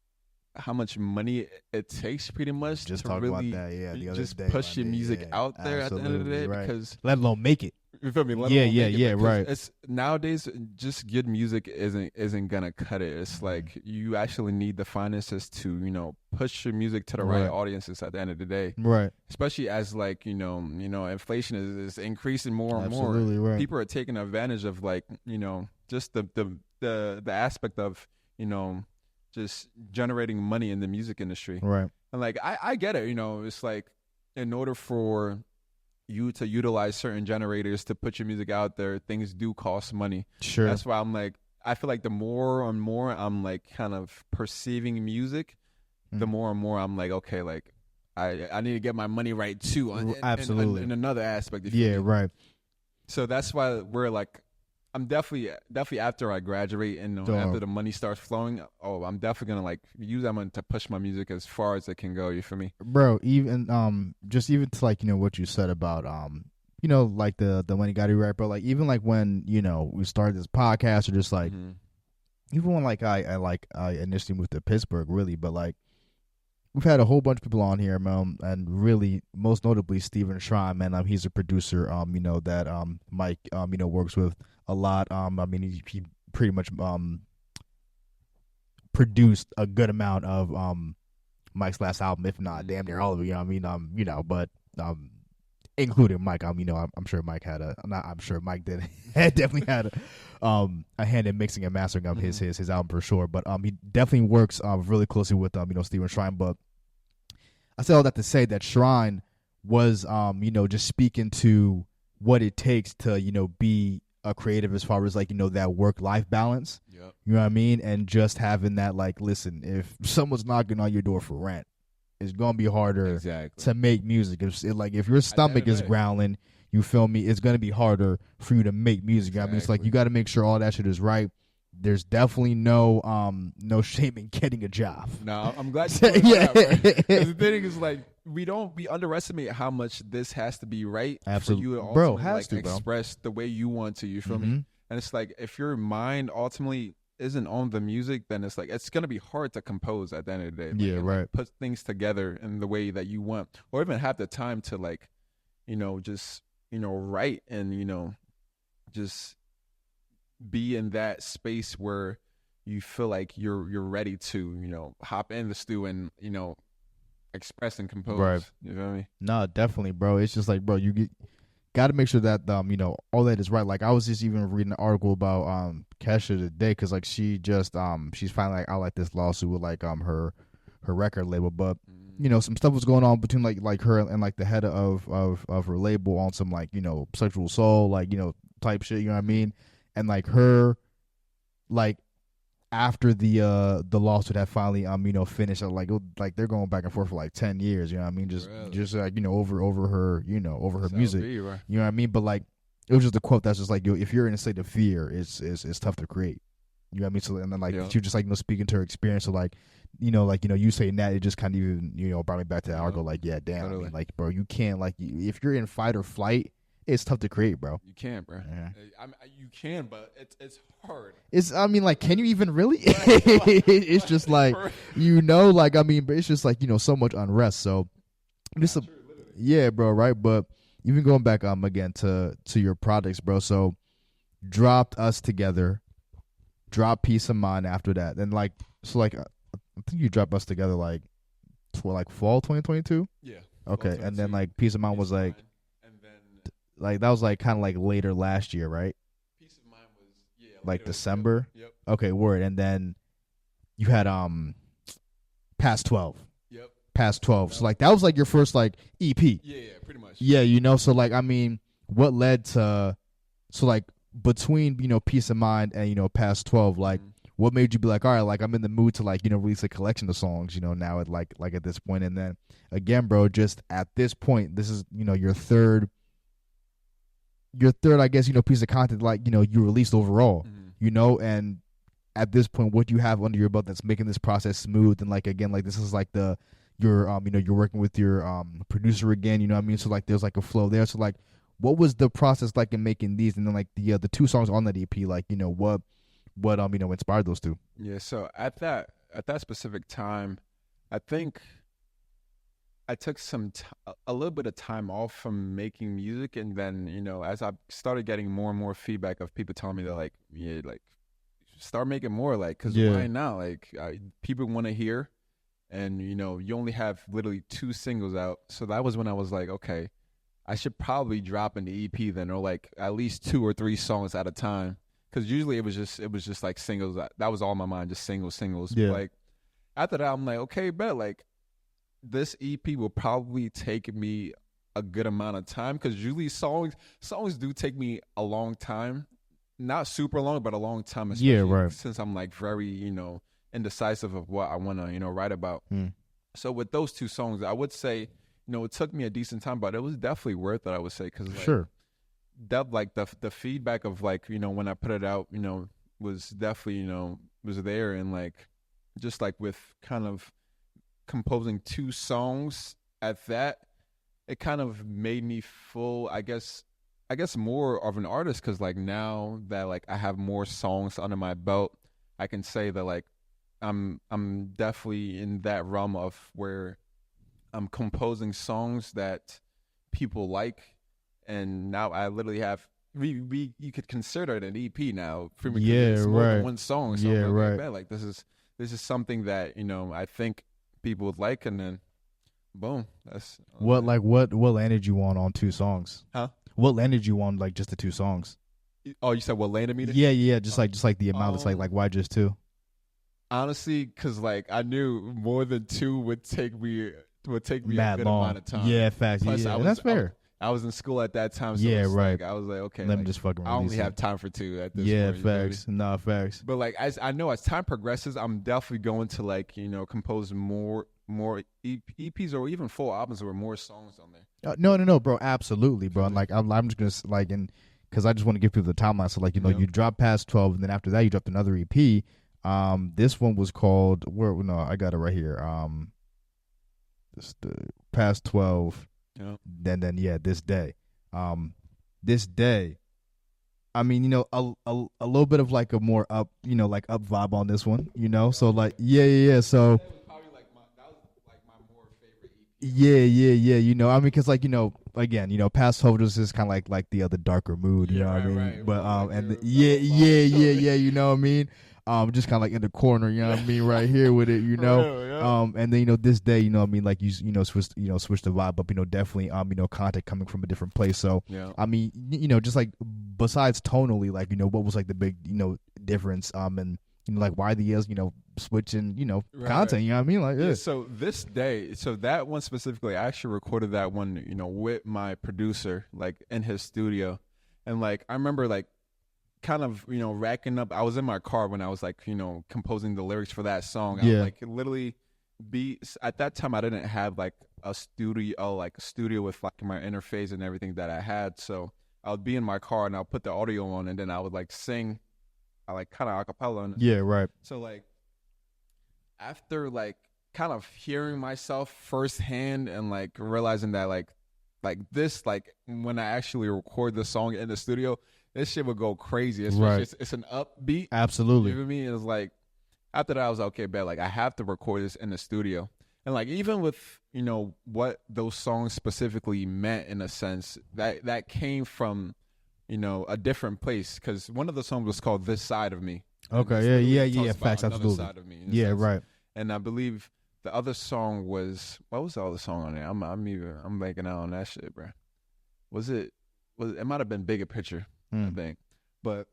money it takes pretty much just to talk really about that, the other just day, push your music out there at the end of the day, right. because let alone make it. You feel me? Right. It's nowadays just good music isn't gonna cut it. It's like you actually need the finances to push your music to the right audiences at the end of the day. Right. Especially as like inflation is increasing more and more. Absolutely right. People are taking advantage of like just the aspect of just generating money in the music industry. Right. And like I get it. It's like in order for you to utilize certain generators to put your music out there, things do cost money. Sure. That's why I'm like, I feel like the more and more I'm like kind of perceiving music, the more and more I'm like, okay, like I need to get my money right too. Absolutely. In another aspect. Right. So that's why we're like, I'm definitely after I graduate and after the money starts flowing, I'm definitely gonna like use that money to push my music as far as it can go. You feel me, bro? Even just even to like what you said about like the money got you right, bro. Like even like when we started this podcast, or just like even when like I initially moved to Pittsburgh, really, but like we've had a whole bunch of people on here, man, and really most notably Steven Schrein, man. He's a producer, that Mike works with a lot. I mean, he pretty much produced a good amount of Mike's last album, if not damn near all of it. You know what I mean? But including Mike, I'm sure Mike had I'm sure Mike did definitely had a hand in mixing and mastering of his album for sure. But he definitely works really closely with Steven Shrine. But I say all that to say that Shrine was just speaking to what it takes to be a creative as far as like that work-life balance. Yep. You know what I mean? And just having that, like, listen, if someone's knocking on your door for rent, it's gonna be harder to make music. If your stomach is growling, you feel me, it's gonna be harder for you to make music. Exactly. I mean, it's like you got to make sure all that shit is right. There's definitely no shame in getting a job. No, I'm glad you pointed that out, right? The thing is, like, we underestimate how much this has to be right. Absolutely. For you to also, bro, has to express the way you want to. You feel me? And it's like, if your mind ultimately isn't on the music, then it's like it's gonna be hard to compose at the end of the day. Yeah, right. Like, put things together in the way that you want, or even have the time to just write and just be in that space where you feel like you're ready to hop in the stew and express and compose. Right. You feel me? No, definitely, bro. It's just like, bro, you got to make sure that all that is right. Like, I was just even reading an article about Kesha today, because like she just she's finally like, I like this lawsuit with like her record label, but some stuff was going on between like her and like the head of her label on some like sexual assault, like type shit. You know what I mean? And like her, like, after the lawsuit had finally finished, like they're going back and forth for like 10 years. You know what I mean? Just like over her over her music. Be, right. You know what I mean? But like, it was just a quote that's just like, if you're in a state of fear, it's tough to create. You know what I mean? So and then like she just like speaking to her experience, so like you saying that, it just kind of even brought me back to that article. Like, yeah, damn. Totally. I mean, like, bro, you can't, like, if you're in fight or flight, it's tough to create, bro. You can't, bro. Yeah. You can, but it's hard. Like, can you even really? It's just like, like, I mean, but it's just like, so much unrest. So, yeah, bro, right? But even going back again to your projects, bro. So, dropped Us Together, dropped Peace of Mind after that. Then I think you dropped Us Together like fall 2022. Yeah. Okay, and then like Peace of Mind was like. Like, that was like kind of like later last year, right? Peace of Mind was like December. Yep. Okay, word. And then you had Past 12. Yep. Past 12. So like that was like your first like EP. Yeah, pretty much. Yeah, so like, I mean, what led to, so like between Peace of Mind and Past 12, like what made you be like, all right, like I'm in the mood to like release a collection of songs now at like at this point. And then again, bro, just at this point, this is your third, I guess, piece of content, like, you released overall, and at this point, what do you have under your belt that's making this process smooth? And like, again, like, this is like you're working with your producer again, you know what I mean? So like, there's like a flow there. So like, what was the process like in making these? And then like the 2 songs on that EP, like, what inspired those 2? Yeah. So at that specific time, I think I took a little bit of time off from making music, and then as I started getting more and more feedback of people telling me that like, yeah, like, start making more, like, because why not? Like, people want to hear, and you only have literally 2 singles out, so that was when I was like, okay, I should probably drop an EP then, or like at least 2 or 3 songs at a time, because usually it was just like singles. That was all in my mind, just singles. Yeah. But like after that, I'm like, okay, bet, like, this EP will probably take me a good amount of time, because usually songs do take me a long time, not super long, but a long time, especially since I'm like very indecisive of what I want to write about. So with those 2 songs, I would say it took me a decent time, but it was definitely worth it, I would say, because that, like, the feedback of like when I put it out was definitely was there, and like just like with kind of composing 2 songs at that, it kind of made me feel, I guess more of an artist, because like now that like I have more songs under my belt, I can say that like I'm definitely in that realm of where I'm composing songs that people like, and now I literally have you could consider it an EP now for me. It's more than 1 song. So like, this this is something that, I think people would like, and then boom, that's what landed you on 2 songs? Huh? What landed you on like just the 2 songs? Oh, you said what landed me there? Yeah, just like the amount. It's like why just 2? Honestly, because like I knew more than 2 would take me Mad a good long. amount of time. Yeah, facts. Plus, yeah, that's fair. I was in school at that time, so Yeah, right. Like, I was like, okay, let me just fucking. I only have time for 2 at this yeah, point. Yeah, facts. Nah, facts. But like as I know, as time progresses, I'm definitely going to like compose more EPs or even full albums with more songs on there. No, bro, absolutely, bro. And like I'm just gonna like because I just want to give people the timeline. So like you drop past 12, and then after that you dropped another EP. This one was called I got it right here. This the past 12. Yeah. Then this day. This day. I mean, a little bit of like a more up, like up vibe on this one, So like, yeah. So that was my more favorite EP. Yeah. I mean, because like again, past 12 is kind of like the other darker mood, you know what I mean? Right. But like yeah, you know what I mean? Just kind of like in the corner, you know what I mean, right here with it, and then this day, you know what I mean, like you switch the vibe up, definitely content coming from a different place. So I mean, just like besides tonally, like what was like the big difference, and like why the years switching content, you know what I mean, like yeah. So this day, that one specifically, I actually recorded that one with my producer like in his studio, and like I remember like kind of racking up. I was in my car when I was like composing the lyrics for that song. I was like literally at that time I didn't have like a studio with like my interface and everything that I had, so I would be in my car and I'll put the audio on and then I would like sing like kind of acapella. Yeah, right. So like after like kind of hearing myself firsthand and like realizing that like this, like when I actually record the song in the studio, this shit would go crazy. It's an upbeat. Absolutely. You know what I mean? It's like after that I was like, okay, bet, like I have to record this in the studio. And like even with what those songs specifically meant, in a sense that came from a different place, because one of the songs was called "This Side of Me." Okay, yeah, facts, absolutely. Side of me, yeah, sense. Right. And I believe the other song was, what was the other song on there? I'm blanking out on that shit, bro. It might have been Bigger Picture, I think. But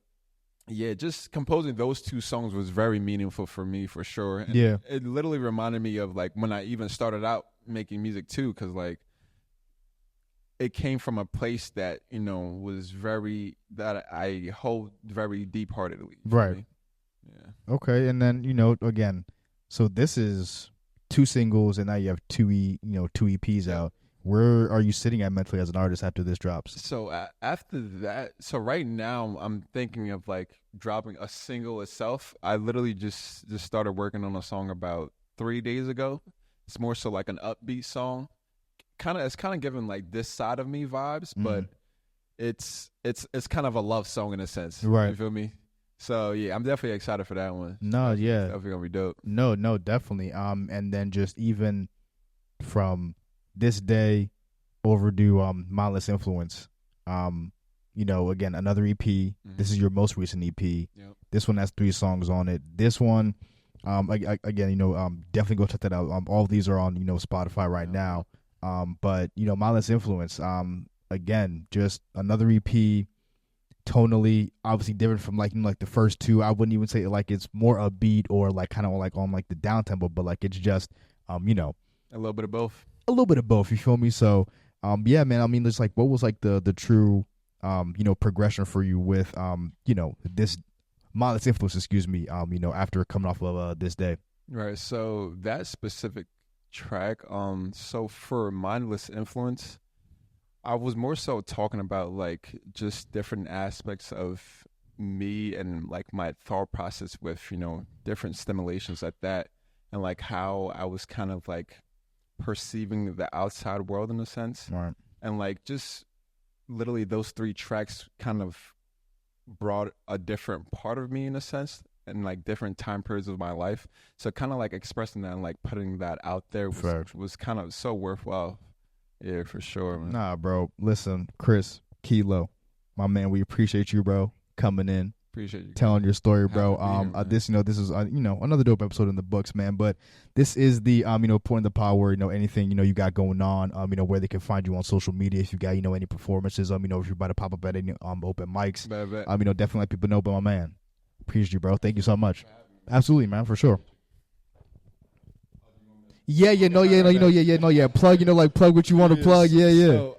yeah, just composing those 2 songs was very meaningful for me, for sure. And it literally reminded me of like when I even started out making music too, because like it came from a place that was that I hold very deep heartedly. Right. Yeah. Okay, and then again, so this is 2 singles, and now you have 2 EPs out. Where are you sitting at mentally as an artist after this drops? So after that, so right now I'm thinking of like dropping a single itself. I literally just started working on a song about 3 days ago. It's more so like an upbeat song. It's kind of giving like This Side of Me vibes, but it's kind of a love song in a sense. Right. You feel me? So yeah, I'm definitely excited for that one. No, yeah. It's definitely gonna be dope. No, definitely. And then just even from this day, Overdue, Mindless Influence. Again, another EP. Mm-hmm. This is your most recent EP. Yep. This one has 3 songs on it. This one, again, definitely go check that out. All of these are on, Spotify right now. But Mindless Influence, again, just another EP, tonally, obviously different from like the first 2. I wouldn't even say like it's more upbeat or like kind of like on like the down tempo, but like it's just, a little bit of both. A little bit of both, you feel me? So, yeah, man. I mean, it's like, what was like the true, progression for you with, this Mindless Influence, excuse me, after coming off of this day. Right. So that specific track, so for Mindless Influence, I was more so talking about like just different aspects of me and like my thought process with, different stimulations like that, and like how I was kind of like perceiving the outside world in a sense. Right. And like just literally those 3 tracks kind of brought a different part of me in a sense, and like different time periods of my life. So kind of like expressing that and like putting that out there was kind of so worthwhile. Yeah, for sure, man. Nah, bro. Listen, Kris, Kilo, my man, we appreciate you, bro, coming in, Appreciate you telling your story, bro. This is another dope episode in the books, man. But this is the point of the power. Anything you got going on. Where they can find you on social media. If you got any performances. If you're about to pop up at any open mics. Definitely let people know. But my man, appreciate you, bro. Thank you so much. Absolutely, man, for sure. Yeah. Plug, plug what you want to plug. Yeah. So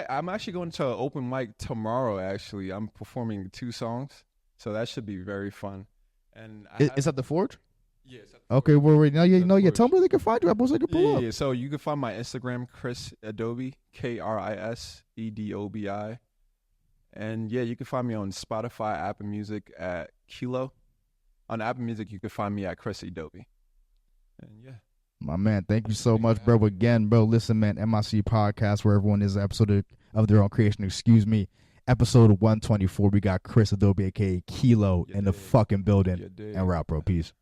I'm actually going to an open mic tomorrow. Actually, I'm performing 2 songs, so that should be very fun. And is that the Forge? Yeah. Okay, well, tell them where they can find you. I can pull up. Yeah. So you can find my Instagram, Kris Edobi, KrisEdobi, and you can find me on Spotify, Apple Music at Kilo. On Apple Music, you can find me at Kris Edobi. And my man, thank you so much, bro. Again, bro, listen, man, MIC podcast where everyone is an episode of their own creation. Episode 124. We got Kris Edobi, aka Kilo, in the fucking building. And we're out, bro. Peace.